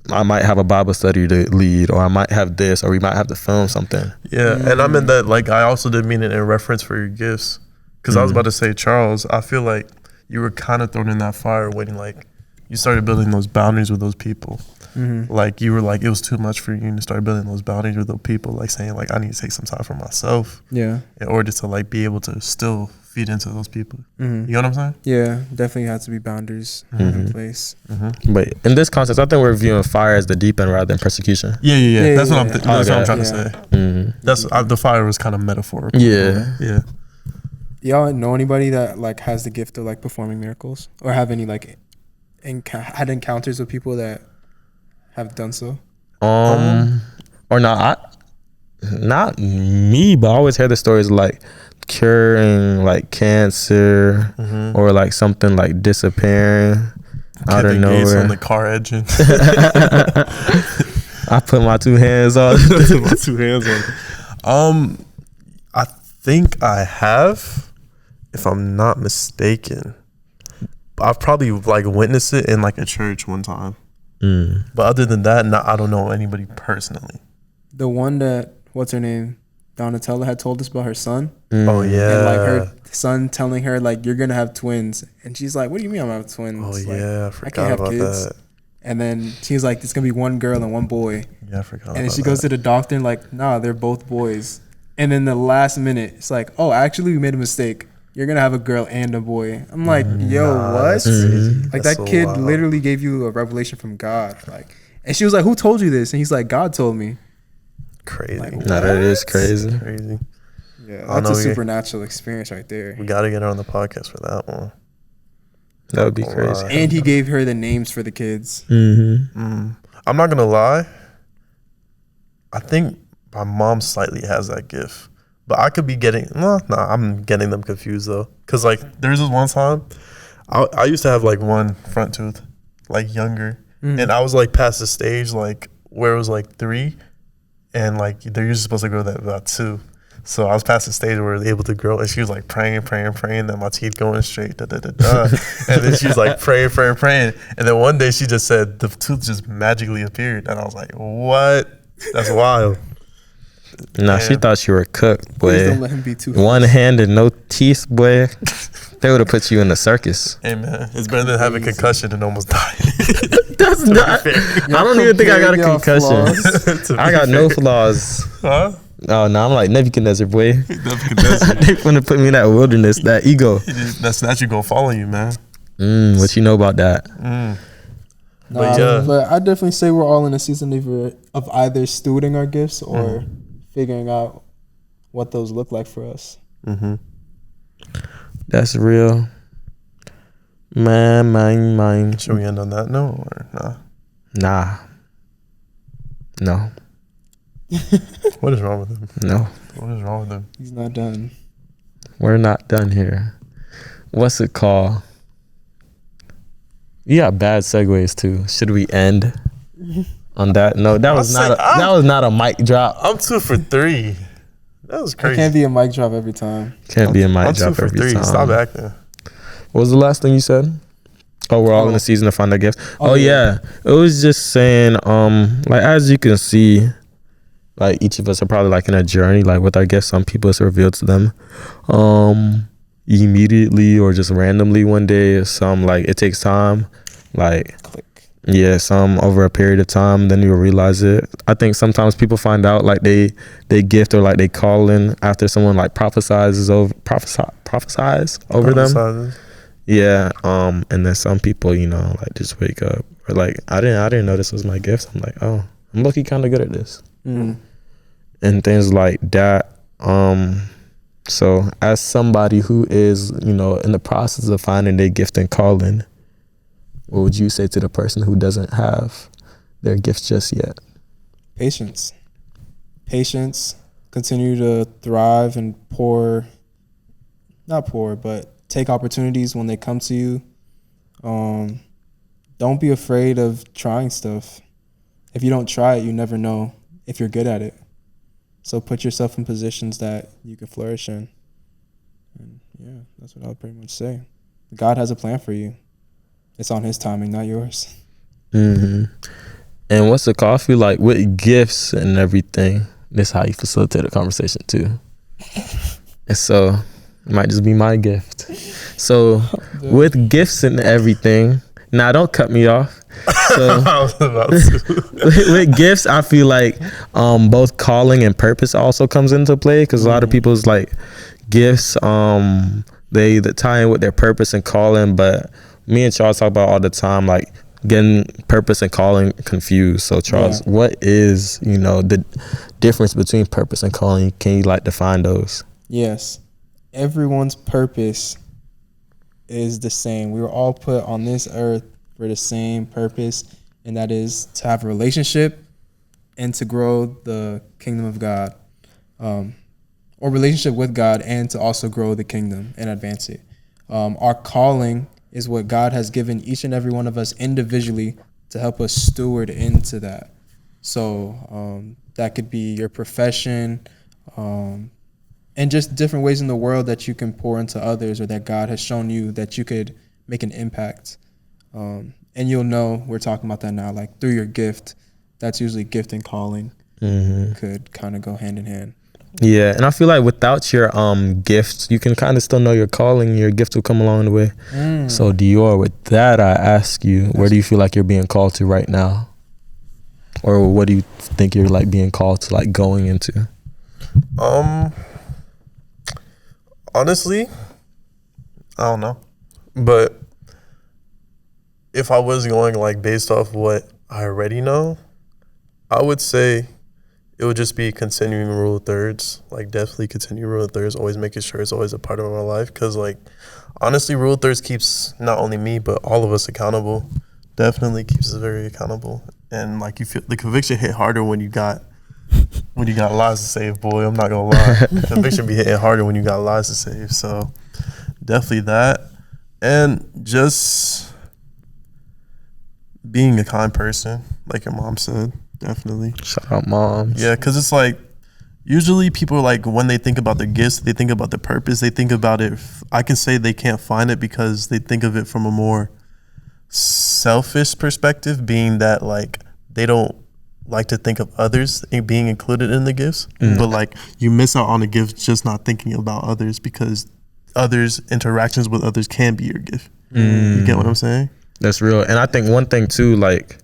I might have a Bible study to lead, or I might have this, or we might have to film something. Yeah, and I meant that like I also did mean it in reference for your gifts, because I was about to say, Charles, I feel like you were kind of thrown in that fire when like you started building those boundaries with those people. Like you were like it was too much for you, and you started building those boundaries with those people, like saying like I need to take some time for myself, in order to like be able to still feed into those people. You know what I'm saying? Yeah, definitely has to be boundaries in place. But in this context, I think we're viewing fire as the deep end rather than persecution. Yeah. That's what I'm. That's what I'm Okay. trying to say. That's the fire was kind of metaphorical. Yeah. Y'all know anybody that like has the gift of like performing miracles, or have any like had encounters with people that have done so? Or not me, but I always hear the stories like curing like cancer or like something like disappearing out of Kevin Gates nowhere. on the car engine. I put my 2 hands on. My 2 hands on it. I think I have, if I'm not mistaken. I've probably like witnessed it in like a church one time. But other than that, I don't know anybody personally. The one that, what's her name? Donatella had told us about her son. Oh yeah. And like her son telling her like, you're gonna have twins, and she's like, what do you mean I'm gonna have twins? Oh Like, yeah, I I forgot can't have about kids. that. And then she's like, it's gonna be one girl and one boy. Yeah, I forgot. And then about she goes that. to the doctor and like, nah, they're both boys. And then the last minute, it's like, oh, actually we made a mistake. You're gonna have a girl and a boy. I'm like, yo, what? That's crazy. Like That's that so kid wild. literally gave you a revelation from God. Like, and she was like, who told you this? And he's like, God told me. Crazy. Like, Nah, that is crazy. Crazy. Yeah, I that's a know supernatural experience right there. We got to get her on the podcast for that one. That would be crazy. And he gave her the names for the kids. I'm not gonna lie. I think my mom slightly has that gift, but I could be getting I'm getting them confused though, cause like there's this one time, I used to have like one front tooth, like younger, and I was like past the stage like where it was like 3, and like they're usually supposed to grow that about 2. So I was past the stage where they were able to grow, and she was like praying that my teeth going straight, and then she was like praying, and then one day she just said the tooth just magically appeared, and I was like, what? That's wild. Nah, she thought you were cooked, Please don't boy. let him be too. One hand and no teeth, boy. They would have put you in the circus. Hey man, it's better than having a concussion and almost dying. That's not. I don't even think I got a Y'all concussion. I got no flaws. Huh? Oh no, I'm like Nebuchadnezzar, boy. Nebuchadnezzar. They finna put me in that wilderness, that ego. That's naturally gonna follow you, man. What you know about that? Nah, yeah. but I definitely say we're all in a season of either stewarding our gifts or figuring out what those look like for us. That's real. Mine. Should we end on that note or nah? Nah. No. What is wrong with him? No. What is wrong with him? He's not done. We're not done here. What's it called? You got bad segues too. Should we end on that? No, that was not a mic drop. I'm 2 for 3. That was It crazy. can't be a mic drop every time. Can't be a mic I'm drop 2 for every 3. time. Stop acting. What was the last thing you said? Oh, we're all in the season to find our gifts. Oh yeah. It was just saying, like as you can see, like each of us are probably like in a journey, like with our gifts. Some people it's revealed to them immediately or just randomly one day. Some like it takes time. Like Click. yeah, some over a period of time, then you'll realize it. I think sometimes people find out like they gift or like they call in after someone like prophesies over them. Yeah, and then some people, you know, like just wake up or like I didn't know this was my gift. I'm like, oh, I'm lucky kind of good at this, and things like that. So as somebody who is, you know, in the process of finding their gift and calling, what would you say to the person who doesn't have their gifts just yet? Patience. Continue to thrive and take opportunities when they come to you. Don't be afraid of trying stuff. If you don't try it, you never know if you're good at it. So put yourself in positions that you can flourish in. And yeah, that's what I would pretty much say. God has a plan for you. It's on his timing, not yours. And what's the call? I feel like with gifts and everything, this is how you facilitate a conversation too. And so it might just be my gift. So with gifts and everything, now don't cut me off. So I was about to. with gifts, I feel like both calling and purpose also comes into play, because a lot of people's like gifts, they tie in with their purpose and calling, but me and Charles talk about all the time, like getting purpose and calling confused. So Charles, what is, you know, the difference between purpose and calling? Can you like define those? Yes. Everyone's purpose is the same. We were all put on this earth for the same purpose, and that is to have a relationship and to grow the kingdom of God. or relationship with God, and to also grow the kingdom and advance it. Our calling is what God has given each and every one of us individually to help us steward into that. So that could be your profession, and just different ways in the world that you can pour into others, or that God has shown you that you could make an impact. And you'll know we're talking about that now, like through your gift. That's usually gift and calling could kind of go hand in hand. Yeah, and I feel like without your gifts, you can kind of still know your calling. Your gift will come along the way. So Dior, with that, I ask you, where do you feel like you're being called to right now, or what do you think you're like being called to, like going into? Honestly, I don't know, but if I was going like based off what I already know, I would say it would just be continuing rule of thirds. Like definitely continue rule of thirds, always making sure it's always a part of my life. Cause like honestly, rule of thirds keeps not only me, but all of us accountable. Definitely keeps us very accountable. And like you feel the conviction hit harder when you got lives to save, boy. I'm not gonna lie. Conviction be hitting harder when you got lives to save. So definitely that. And just being a kind person, like your mom said. Definitely. Shout out moms. Yeah, because it's like usually people are like, when they think about their gifts, they think about the purpose. They think about it. I can say they can't find it because they think of it from a more selfish perspective, being that like they don't like to think of others being included in the gifts. But like you miss out on the gift just not thinking about others, because others' interactions with others can be your gift. You get what I'm saying? That's real. And I think one thing too, like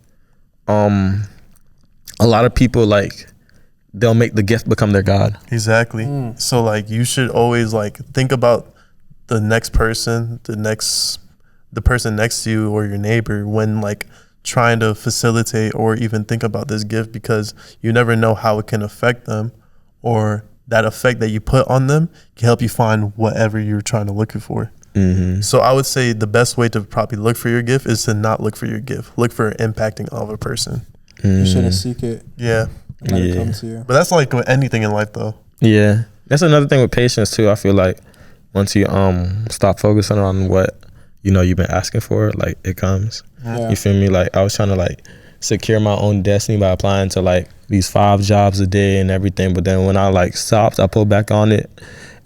a lot of people, like they'll make the gift become their God. Exactly. So like you should always like think about the next person, the person next to you or your neighbor when like trying to facilitate or even think about this gift, because you never know how it can affect them, or that effect that you put on them can help you find whatever you're trying to look for. So I would say the best way to probably look for your gift is to not look for your gift. Look for impacting of a person. You shouldn't seek it. Yeah. Let it come to you. But that's like with anything in life though. Yeah. That's another thing with patience too. I feel like once you stop focusing on what you've been asking for, like it comes. You feel me? Like I was trying to like secure my own destiny by applying to like these 5 jobs a day and everything, but then when I like stopped, I pulled back on it,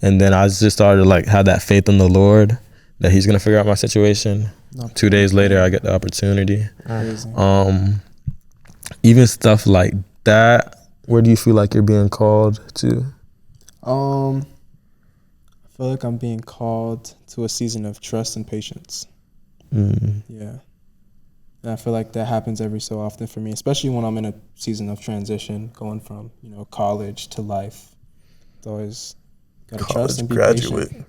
and then I just started to like have that faith in the Lord that He's gonna figure out my situation. 2 days later, I get the opportunity. Even stuff like that. Where do you feel like you're being called to? I feel like I'm being called to a season of trust and patience. Yeah. And I feel like that happens every so often for me, especially when I'm in a season of transition, going from, college to life. It's always got to trust and be patient.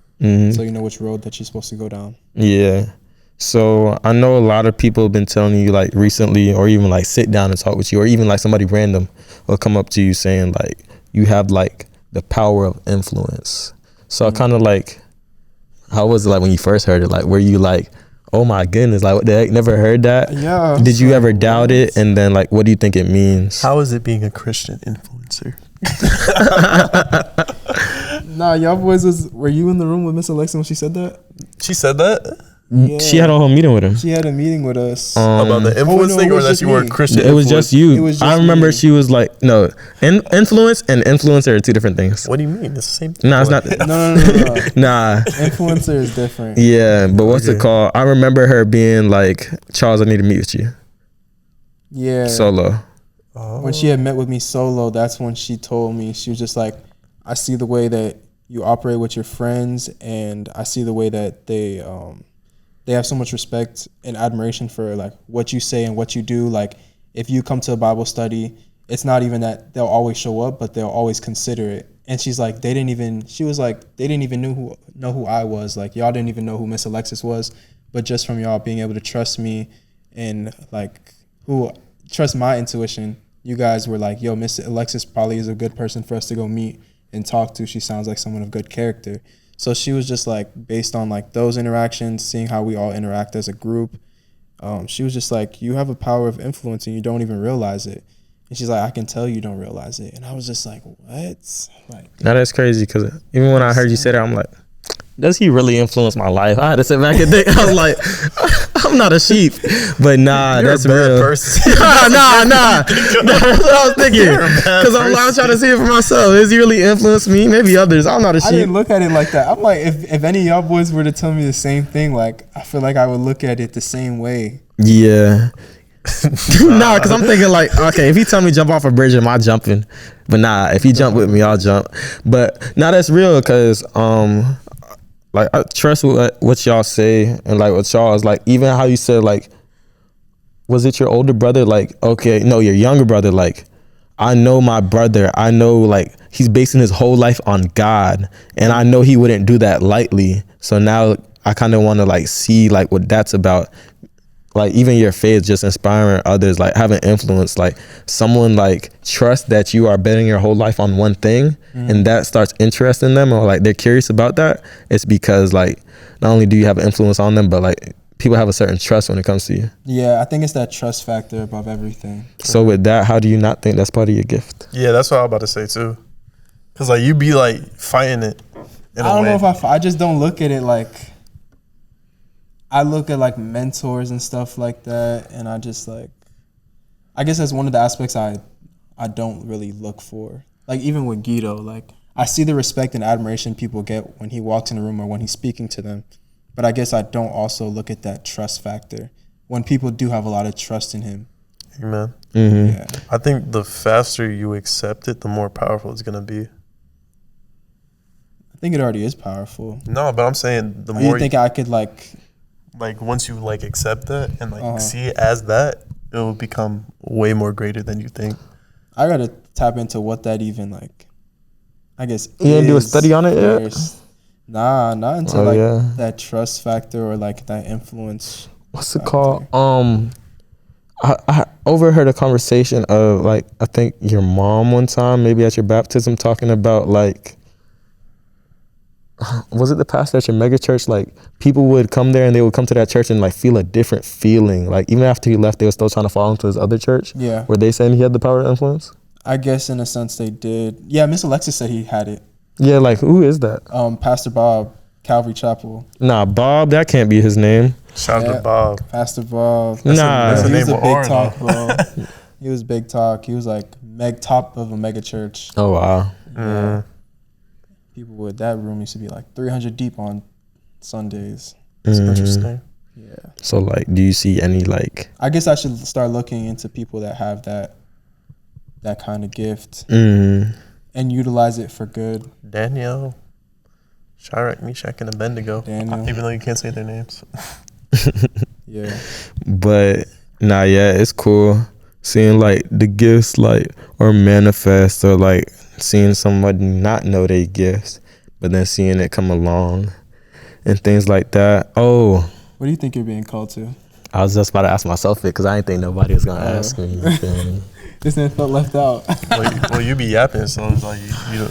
So you know which road that you're supposed to go down. Yeah. So I know a lot of people have been telling you like recently, or even like sit down and talk with you, or even like somebody random will come up to you saying like you have like the power of influence. So I kind of like, how was it like when you first heard it? Like, were you like, oh my goodness, like what the heck, never heard that? Yeah. Did you ever doubt it? And then like, what do you think it means? How is it being a Christian influencer? Nah, y'all boys were you in the room with Miss Alexa when she said that? She said that? Yeah. She had a whole meeting with him. She had a meeting with us. About the influence thing, or that you were a Christian It was influence? just you. It was just I remember me. she was like, no, influence and influencer are 2 different things. What do you mean? It's the same thing. Nah, it's not. No. Nah. Influencer is different. Yeah, but what's it called? I remember her being like, Charles, I need to meet with you. Yeah. Solo. When she had met with me solo, that's when she told me, she was just like, I see the way that you operate with your friends, and I see the way that they have so much respect and admiration for like what you say and what you do. Like if you come to a Bible study, it's not even that they'll always show up, but they'll always consider it. And she's like, they didn't even know who I was. Like y'all didn't even know who Miss Alexis was, but just from y'all being able to trust me and like trust my intuition, you guys were like, yo, Miss Alexis probably is a good person for us to go meet and talk to. She sounds like someone of good character. So she was just like, based on like those interactions, seeing how we all interact as a group, she was just like, you have a power of influence and you don't even realize it. And she's like, I can tell you don't realize it. And I was just like, what? Like, Now that's crazy because even when I heard you say that, I'm like, does he really influence my life? I had to sit back and think. I was like, I'm not a sheep, but nah, You're that's a bad real. person. nah. That's what I was thinking. Because I'm trying to see it for myself. Does he really influence me? Maybe others. I'm not a I sheep. didn't look at it like that. I'm like, if any of y'all boys were to tell me the same thing, like, I feel like I would look at it the same way. Yeah. Nah, because I'm thinking like, okay, if he tell me jump off a bridge, am I jumping? But nah, if he jump with me, I'll jump. But nah, that's real because like I trust what y'all say and like what y'all is like. Even how you said like, was it your older brother? Like, okay, no, your younger brother. Like, I know my brother. I know like he's basing his whole life on God, and I know he wouldn't do that lightly. So now I kind of want to like see like what that's about. Like even your faith, just inspiring others, like having influence, like someone like trust that you are betting your whole life on one thing, and that starts interesting them, or like they're curious about that. It's because like not only do you have influence on them, but like people have a certain trust when it comes to you. Yeah, I think it's that trust factor above everything. So with that, how do you not think that's part of your gift? Yeah, that's what I was about to say too. Cause like you be like fighting it. I don't know if I just don't look at it like, I look at like mentors and stuff like that, and I just like, I guess that's one of the aspects I don't really look for. Like even with Guido, like I see the respect and admiration people get when he walks in a room or when he's speaking to them, but I guess I don't also look at that trust factor when people do have a lot of trust in him. Amen. Mm-hmm. Yeah, I think the faster you accept it, the more powerful it's gonna be. I think it already is powerful. No, but I'm saying the Or more you think I could like once you like accept that and like see it as that, it will become way more greater than you think. I gotta tap into what that even like, I guess. You didn't do a is study on it yet? first. Nah, not until yeah. that trust factor or like that influence. What's it called? I overheard a conversation of like I think your mom one time, maybe at your baptism, talking about like, was it the pastor at your mega church? Like people would come there and they would come to that church and like feel a different feeling. Like even after he left, they were still trying to follow him to his other church. Yeah, Were they saying he had the power of influence? I guess in a sense they did. Yeah, Miss Alexis said he had it. Yeah, like who is that? Pastor Bob, Calvary Chapel. Nah, Bob, that can't be his name. Shout out Yeah. to Bob. Pastor Bob. Nah. That's He the was name a of big R, talk, though. bro. He was big talk. He was like top of a mega church. Oh wow. Yeah. People with that room used to be like 300 deep on Sundays. It's Mhm. interesting. Yeah. So like, do you see any like? I guess I should start looking into people that have that kind of gift Mm, and utilize it for good. Danielle, Shadrach, Meshach, and Abednego. Daniel. Even though you can't say their names. Yeah. but nah, yeah, it's cool seeing like the gifts like or manifest, or like seeing somebody not know their gifts, but then seeing it come along and things like that. Oh, What do you think you're being called to? I was just about to ask myself it because I didn't think nobody was gonna ask me. You feel me? This man felt left out. well, you be yapping, so it's like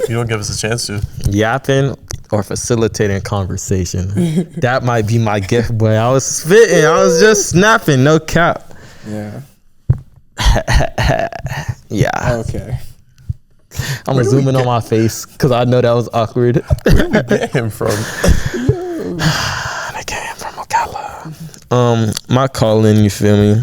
you don't give us a chance to. Yapping or facilitating conversation. That might be my gift, boy. I was spitting. I was just snapping. No cap. Yeah. Yeah. Okay. I'm gonna zoom in on my face because I know that was awkward. Where did we get him from? I came from Ocala. My calling, you feel me?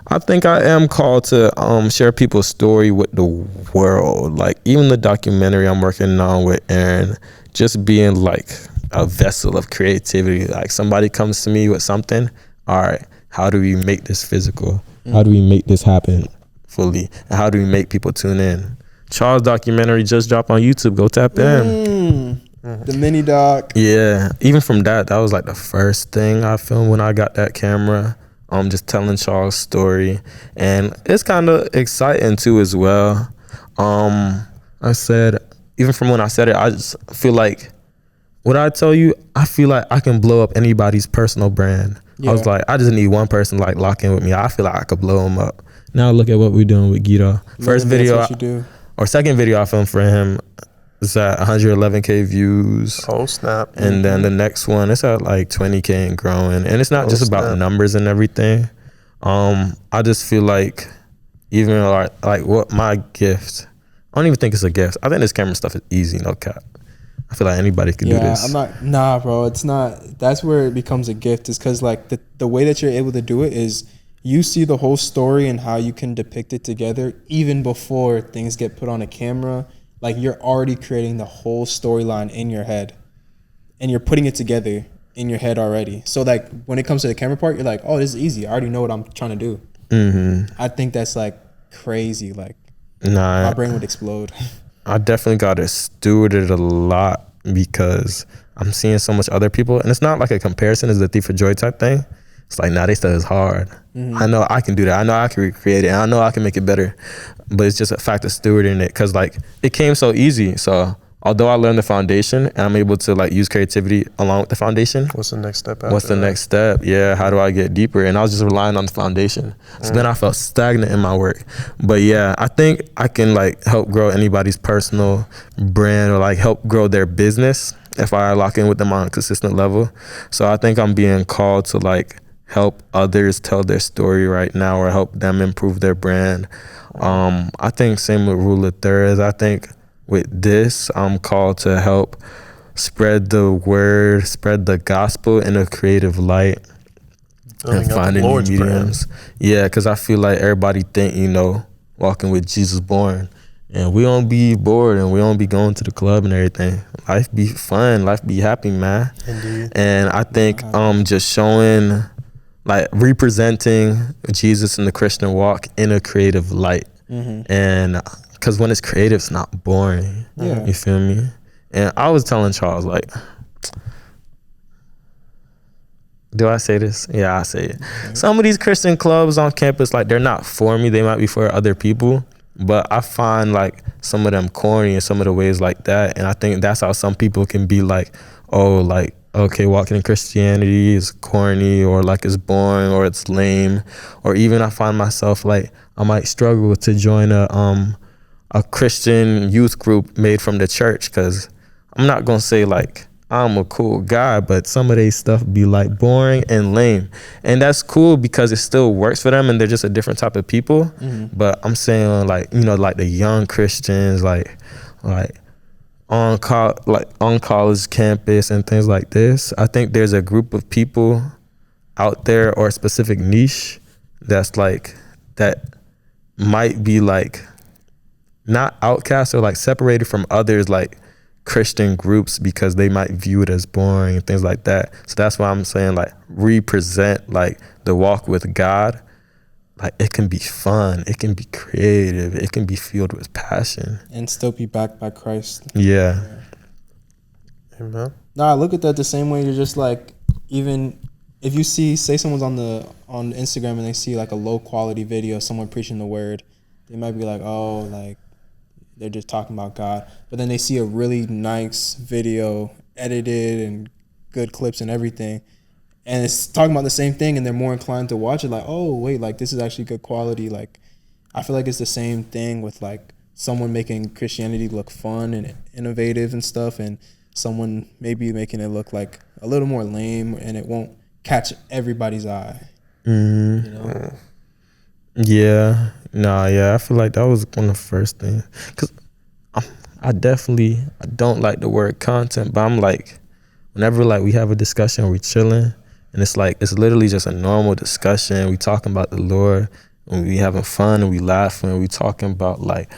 I think I am called to share people's story with the world. Like even the documentary I'm working on with Aaron, just being like a vessel of creativity. Like somebody comes to me with something. All right, how do we make this physical? How do we make this happen fully? And how do we make people tune in? Charles' documentary just dropped on YouTube. Go tap in. The mini doc. Yeah, even from that was like the first thing I filmed when I got that camera. Just telling Charles' story, and it's kind of exciting too as well. I said, even from when I said it, I just feel like, what I tell you, I feel like I can blow up anybody's personal brand. Yeah. I was like, I just need one person like lock in with me. I feel like I could blow him up. Now look at what we're doing with Guido. First video, That's what you do. or second video I filmed for him is at 111K views. Oh snap! And then the next one, it's at like 20K and growing. And it's not just about snap. numbers and everything. I just feel like even like what my gift. I don't even think it's a gift. I think this camera stuff is easy, no cap. I feel like anybody could do this. Nah, bro. It's not. That's where it becomes a gift. Is because like the way that you're able to do it is you see the whole story and how you can depict it together even before things get put on a camera. Like you're already creating the whole storyline in your head, and you're putting it together in your head already. So like when it comes to the camera part, you're like, oh, this is easy. I already know what I'm trying to do. Mm-hmm. I think that's like crazy. Like my brain would explode. I definitely got to steward it a lot because I'm seeing so much other people, and it's not like a comparison. It's the Thief for Joy type thing. It's like, nah, they stuff is hard. Mm-hmm. I know I can do that. I know I can recreate it. And I know I can make it better. But it's just a fact of stewarding it because like it came so easy. So although I learned the foundation and I'm able to like use creativity along with the foundation. What's the next step? Next step? Yeah, how do I get deeper? And I was just relying on the foundation. So then I felt stagnant in my work. But yeah, I think I can like help grow anybody's personal brand or like help grow their business if I lock in with them on a consistent level. So I think I'm being called to like help others tell their story right now or help them improve their brand. I think same with Rule of Thirds. I think with this, I'm called to help spread the word, spread the gospel in a creative light and finding new mediums. Yeah, because I feel like everybody think, walking with Jesus born. And we don't be bored and we don't be going to the club and everything. Life be fun. Life be happy, man. Indeed. And I think just showing, like representing Jesus in the Christian walk in a creative light. Mm-hmm. And because when it's creative, it's not boring. Yeah. You feel me? And I was telling Charles, like, do I say this? Yeah, I say it. Okay. Some of these Christian clubs on campus, like, they're not for me. They might be for other people. But I find, like, some of them corny in some of the ways like that. And I think that's how some people can be like, oh, like, okay, walking in Christianity is corny or, like, it's boring or it's lame. Or even I find myself, like, I might struggle to join a Christian youth group made from the church because I'm not going to say, like, I'm a cool guy, but some of their stuff be like boring and lame. And that's cool because it still works for them and they're just a different type of people. Mm-hmm. But I'm saying like, like the young Christians, like on college campus and things like this, I think there's a group of people out there or a specific niche that's like, that might be like not outcast or like separated from others, like Christian groups, because they might view it as boring and things like that. So that's why I'm saying like represent like the walk with God. Like it can be fun, it can be creative, it can be filled with passion and still be backed by Christ. Yeah. Amen. No, I look at that the same way. You're just like, even if you say someone's on Instagram and they see like a low quality video of someone preaching the word, they might be like, oh, like they're just talking about God. But then they see a really nice video, edited and good clips and everything, and it's talking about the same thing, and they're more inclined to watch it like, oh, wait, like this is actually good quality. Like I feel like it's the same thing with like someone making Christianity look fun and innovative and stuff, and someone maybe making it look like a little more lame and it won't catch everybody's eye. Mm-hmm. Yeah. I feel like that was one of the first things. Because I don't like the word content, but I'm like, whenever like we have a discussion, we chilling, and it's like, it's literally just a normal discussion. We talking about the Lord, and we having fun, and we laughing, and we talking about like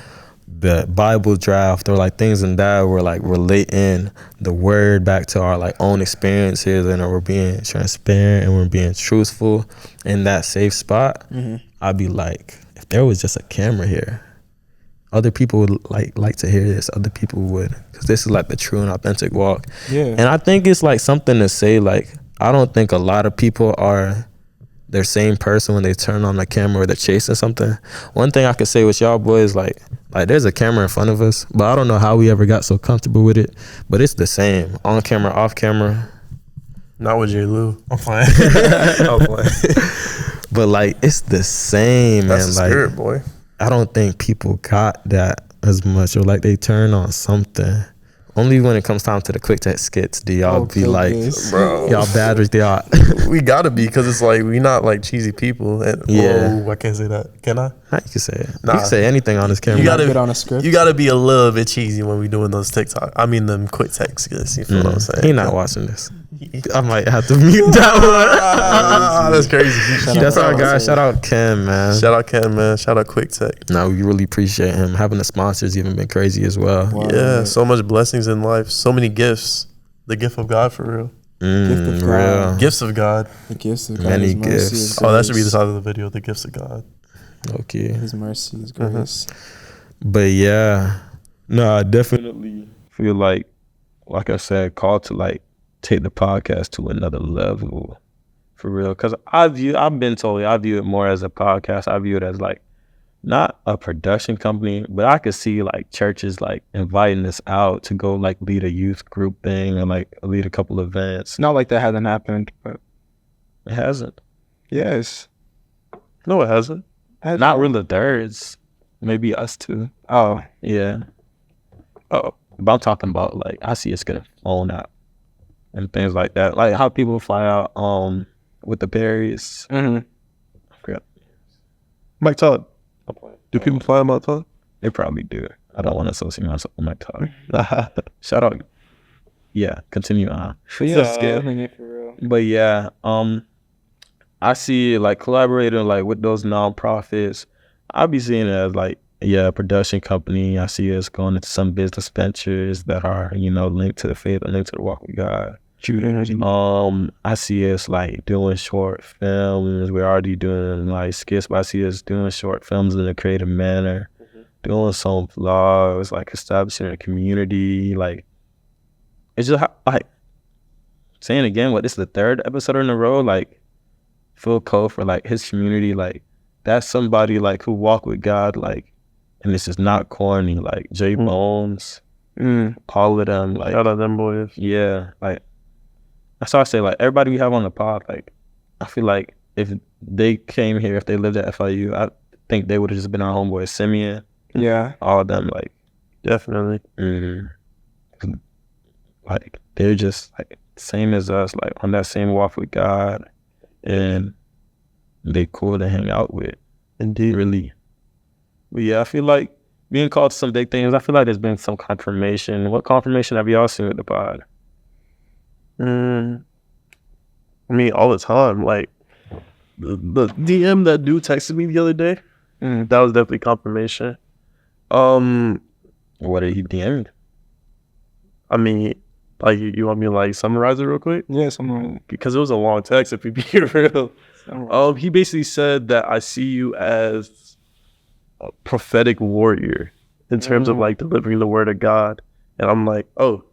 the Bible draft or like things in that. We're like relating the word back to our like own experiences, and we're being transparent and we're being truthful in that safe spot. Mm-hmm. I'd be like, if there was just a camera here, other people would like to hear this. Other people would, because this is like the true and authentic walk. Yeah. And I think it's like something to say. Like, I don't think a lot of people are their same person when they turn on the camera or they're chasing something. One thing I could say with y'all boys, like there's a camera in front of us, but I don't know how we ever got so comfortable with it. But it's the same, on camera, off camera. Not with J. Lou. I'm playing. But like it's the same. That's and the like, spirit, boy. I don't think people got that as much, or like they turn on something, Only when it comes time to the quick text skits do y'all be like, Bro. y'all bad with y'all. We gotta be, because it's like we not like cheesy people. And, Yeah. whoa, I can't say that. Can I? You can say it. Nah. You can say anything on this camera. You gotta Good on a script. You gotta be a little bit cheesy when we doing those TikTok. I mean, them quick text skits. You feel what I'm saying? He not watching this. I might have to mute that That's crazy. one. That's our guy. Shout out Kim, man. Shout out Ken, man. Shout out Quick Tech. No, we really appreciate him. Having the sponsors even been crazy as well. Wow. Yeah, so much blessings in life. So many gifts. The gift of God, for real. Gift of Real. God. Gifts of God. The gifts of God. Many His mercy, gifts. His Oh, that should be the grace. title of the video. The gifts of God. Okay. His mercy, His grace. But yeah, no, I definitely feel like I said, called to like take the podcast to another level, for real. Because I view it more as a podcast. I view it as like not a production company, but I could see like churches like inviting us out to go like lead a youth group thing and like lead a couple events. Not like that hasn't happened, but It hasn't. yes. No, it hasn't. Not really Th3rds. Maybe us too. Oh, Yeah. Oh, but I'm talking about like I see us getting flown out and things like that. Like how people fly out with the berries. mm-hmm. I forgot. Mike Todd. Do people fly him out, Todd? They probably do. I don't want to associate myself with my talk. Shout out. Yeah, continue on. But yeah, scaling it for real. But yeah, I see like collaborating like with those nonprofits. I'll be seeing it as like, yeah, a production company. I see us going into some business ventures that are, linked to the faith and linked to the walk with God. I see us like doing short films. We're already doing like skits, but I see us doing short films in a creative manner, doing some vlogs, like establishing a community. Like it's just like saying again, this is the 3rd episode in a row. Like Phil Cole for like his community, like that's somebody like who walk with God, like, and this is not corny. Like J Bones, all of them, like Shout out them boys. yeah, like. That's why I say, like, everybody we have on the pod, like, I feel like if they came here, if they lived at FIU, I think they would have just been our homeboy Simeon, Yeah. all of them, like, Definitely. like, they're just, like, same as us, like, on that same walk with God, and they cool to hang out with, Indeed. really. But yeah, I feel like being called to some big things, I feel like there's been some confirmation. What confirmation have y'all seen with the pod? I mean, all the time. Like the DM that dude texted me the other day, that was definitely confirmation. What did he DM? I mean, like you want me to like summarize it real quick? Yeah, someone. Because it was a long text. If we be real, he basically said that I see you as a prophetic warrior in terms of like delivering the word of God, and I'm like, oh,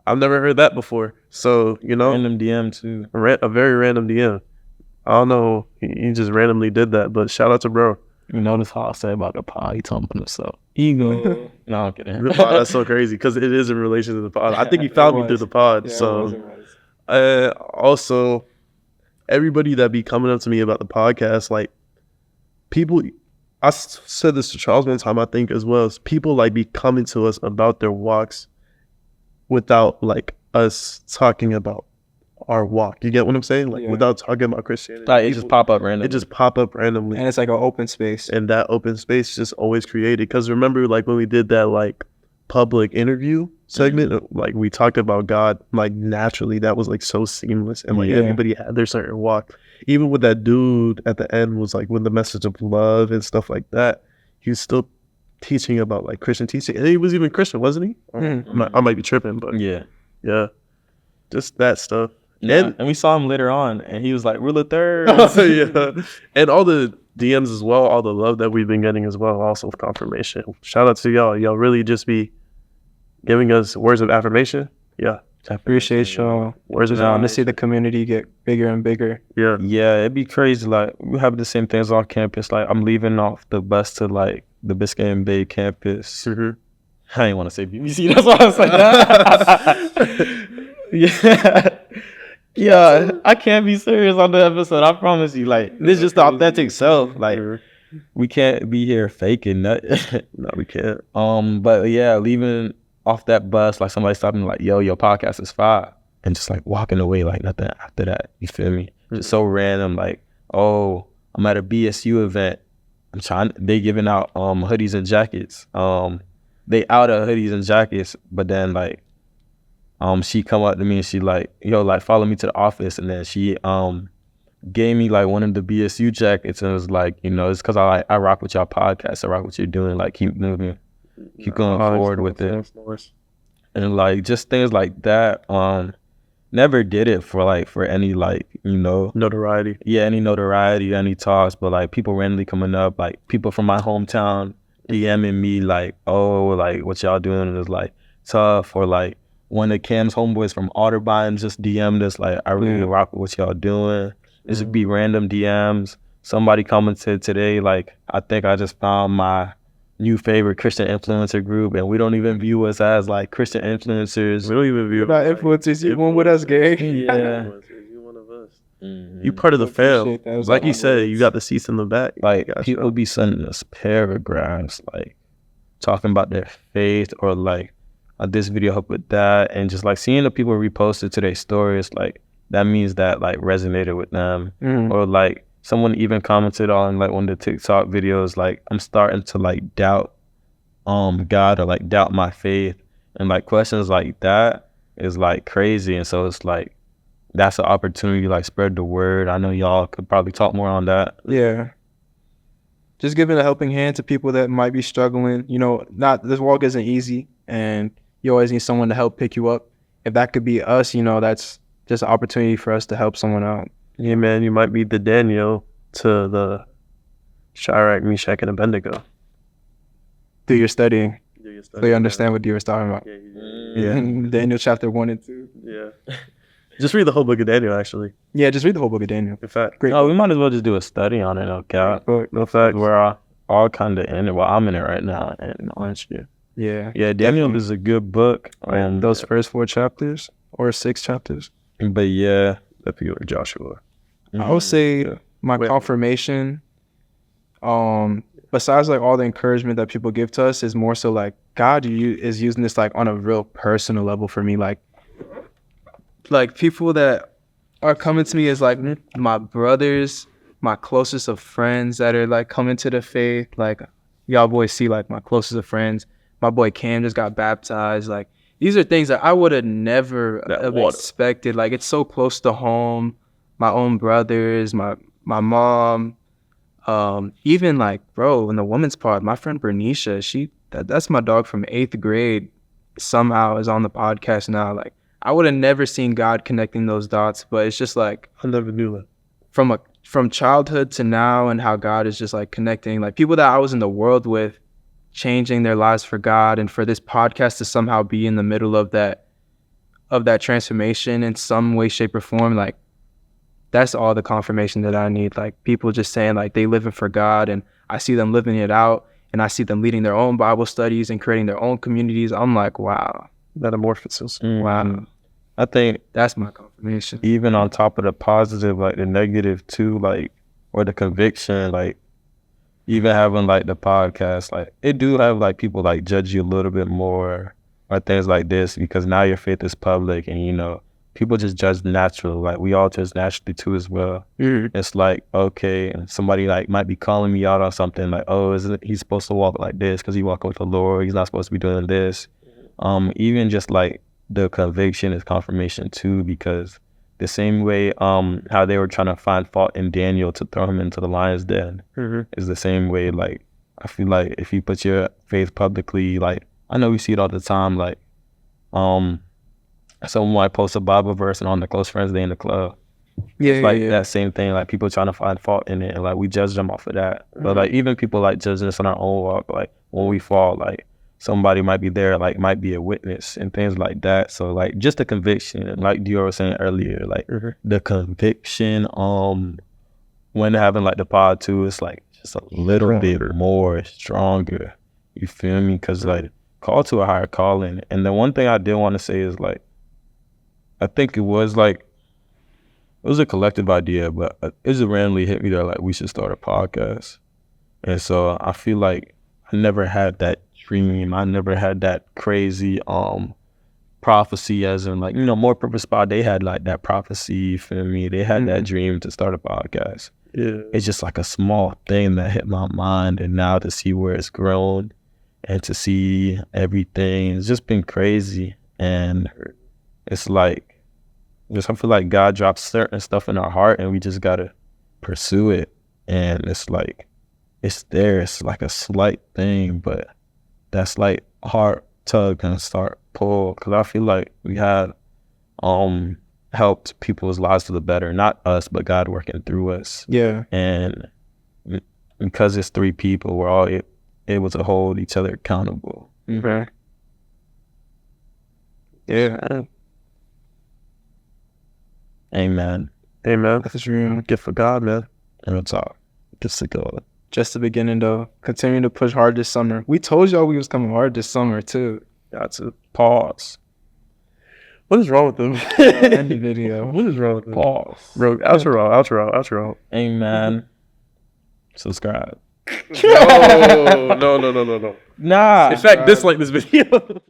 I've never heard that before. So Random DM too. a very random DM. I don't know. He just randomly did that, but shout out to bro. You notice how I say about the pod? He talking about himself. Ego. No, I'm kidding. That's so crazy because it is in relation to the pod. I think he found me through the pod. Also, everybody that be coming up to me about the podcast, like people, I said this to Charles one time, I think as well, is people like be coming to us about their walks without like us talking about our walk. You get what I'm saying? Like without talking about Christianity. Like it just pop up randomly. It just pop up randomly. And it's like an open space. And that open space just always created. Because remember, like when we did that like public interview segment, like we talked about God, like naturally that was like so seamless, and like everybody had their certain walk. Even with that dude at the end was like with the message of love and stuff like that, he was still teaching about like Christian teaching, and he was even Christian, wasn't he? I might be tripping, but yeah, just that stuff. And we saw him later on, and he was like, "We're the 3rds." Yeah, and all the DMs as well, all the love that we've been getting as well, also confirmation. Shout out to y'all. Y'all really just be giving us words of affirmation. Yeah, I appreciate y'all. Words of To see the community get bigger and bigger. Yeah, it'd be crazy. Like we have the same things on campus. Like I'm leaving off the bus to like the Biscayne Bay campus. I ain't want to say BBC. That's why I was like that. Yeah, I can't be serious on the episode. I promise you. Like this is just the authentic self. Like we can't be here faking that. No, we can't. But yeah, leaving off that bus, like somebody stopping like, yo, your podcast is fire. And just like walking away like nothing after that. You feel me? Just so random, like, oh, I'm at a BSU event. They giving out hoodies and jackets. They out of hoodies and jackets, but then like she come up to me and she like, yo, like follow me to the office, and then she gave me like one of the BSU jackets, and it was like, you know, it's because I rock with y'all podcast, I rock what you're doing, like keep moving, keep going forward with it. And like just things like that. Never did it for any like, you know, Notoriety. Yeah, any notoriety, any talks, but like people randomly coming up, like people from my hometown DMing me like, oh, like what y'all doing is like tough, or like one of Cam's homeboys from Otterbein just DM'd us like, I really rock with what y'all doing. This would be random DMs. Somebody commented today like, I think I just found my new favorite Christian influencer group, and we don't even view us as like Christian influencers. We don't even view Not influencers. You one with us, gang. Yeah. You one of us. Mhm. You part of the fam. Appreciate that. Like you said, you got the seats in the back. Like Gotcha. people be sending us paragraphs like talking about their faith, or like this video helped with that, and just like seeing the people repost it to their stories, like that means that like resonated with them. Or like someone even commented on like one of the TikTok videos, like I'm starting to like doubt God, or like doubt my faith, and like questions like that is like crazy. And so it's like that's an opportunity to like spread the word. I know y'all could probably talk more on that. Yeah. Just giving a helping hand to people that might be struggling. You know, this walk isn't easy, and you always need someone to help pick you up. If that could be us, you know, that's just an opportunity for us to help someone out. Yeah, man, you might be the Daniel to the Shadrach, Meshach, and Abednego. Through your studying, so you understand what you were talking about. Yeah. Daniel chapter 1 and 2. Yeah. Just read the whole book of Daniel, actually. Yeah, just read the whole book of Daniel. In fact. Great. No, we might as well just do a study on it, okay? No facts. We're all kind of in it. Well, I'm in it right now, and honestly, Yeah. yeah, Daniel is a good book, and Those first 4 chapters or 6 chapters. but yeah, The people of Joshua. I would say my Wait. confirmation, besides like all the encouragement that people give to us, is more so like God is using this like on a real personal level for me. Like people that are coming to me as like my brothers, my closest of friends that are like coming to the faith. Like y'all boys see like my closest of friends. My boy Cam just got baptized. Like these are things that I would have never expected. Like it's so close to home. My own brothers, my mom, even like, bro, in the women's part, my friend Bernicia, that's my dog from 8th grade, somehow is on the podcast now. Like I would have never seen God connecting those dots, but it's just like I never knew that. from childhood to now, and how God is just like connecting like people that I was in the world with, changing their lives for God, and for this podcast to somehow be in the middle of that transformation in some way, shape, or form. Like that's all the confirmation that I need. Like people just saying like they living for God, and I see them living it out, and I see them leading their own Bible studies and creating their own communities. I'm like, wow. Metamorphosis. Wow. I think That's my confirmation. even on top of the positive, like the negative too, like, or the conviction, like even having like the podcast, like it do have like people like judge you a little bit more, or things like this, because now your faith is public, and you know people just judge naturally. Like we all judge naturally too as well. It's like, okay, and somebody like might be calling me out on something like, oh, isn't he's supposed to walk like this because he walking with the Lord, he's not supposed to be doing this. Even just like the conviction is confirmation too, because the same way how they were trying to find fault in Daniel to throw him into the lion's den is the same way. Like I feel like if you put your faith publicly, like I know we see it all the time, like someone might post a Bible verse and on the close friends day in the club. Yeah, It's like that same thing, like people trying to find fault in it, and like we judge them off of that. But like even people like judging us on our own walk, like when we fall, like somebody might be there, like might be a witness and things like that. So like just the conviction, and like Dior was saying earlier, like the conviction when having like the pod too, it's like just a little bit more stronger. You feel me? Because like call to a higher calling. And the one thing I did want to say is like I think it was a collective idea, but it just randomly hit me that like we should start a podcast. And so I feel like I never had that dream. I never had that crazy prophecy, as in like, More Purpose Pod, they had like that prophecy, you feel me? They had that dream to start a podcast. Yeah. It's just like a small thing that hit my mind, and now to see where it's grown and to see everything, it's just been crazy. And it's like, I feel like God drops certain stuff in our heart and we just gotta pursue it. And it's like, it's there. It's like a slight thing, but that slight heart tug can start pull. Cause I feel like we had helped people's lives for the better. Not us, but God working through us. Yeah. And because it's 3 people, we're all able to hold each other accountable. Okay. Yeah. Amen. Amen. That's real. Gift for God, man. And it's all just to go. Just the beginning, though. Continue to push hard this summer. We told y'all we was coming hard this summer, too. Got to pause. What is wrong with them? End the video. What is wrong with them? Pause. Bro, outro. Amen. Subscribe. No. Nah. In fact, dislike this video.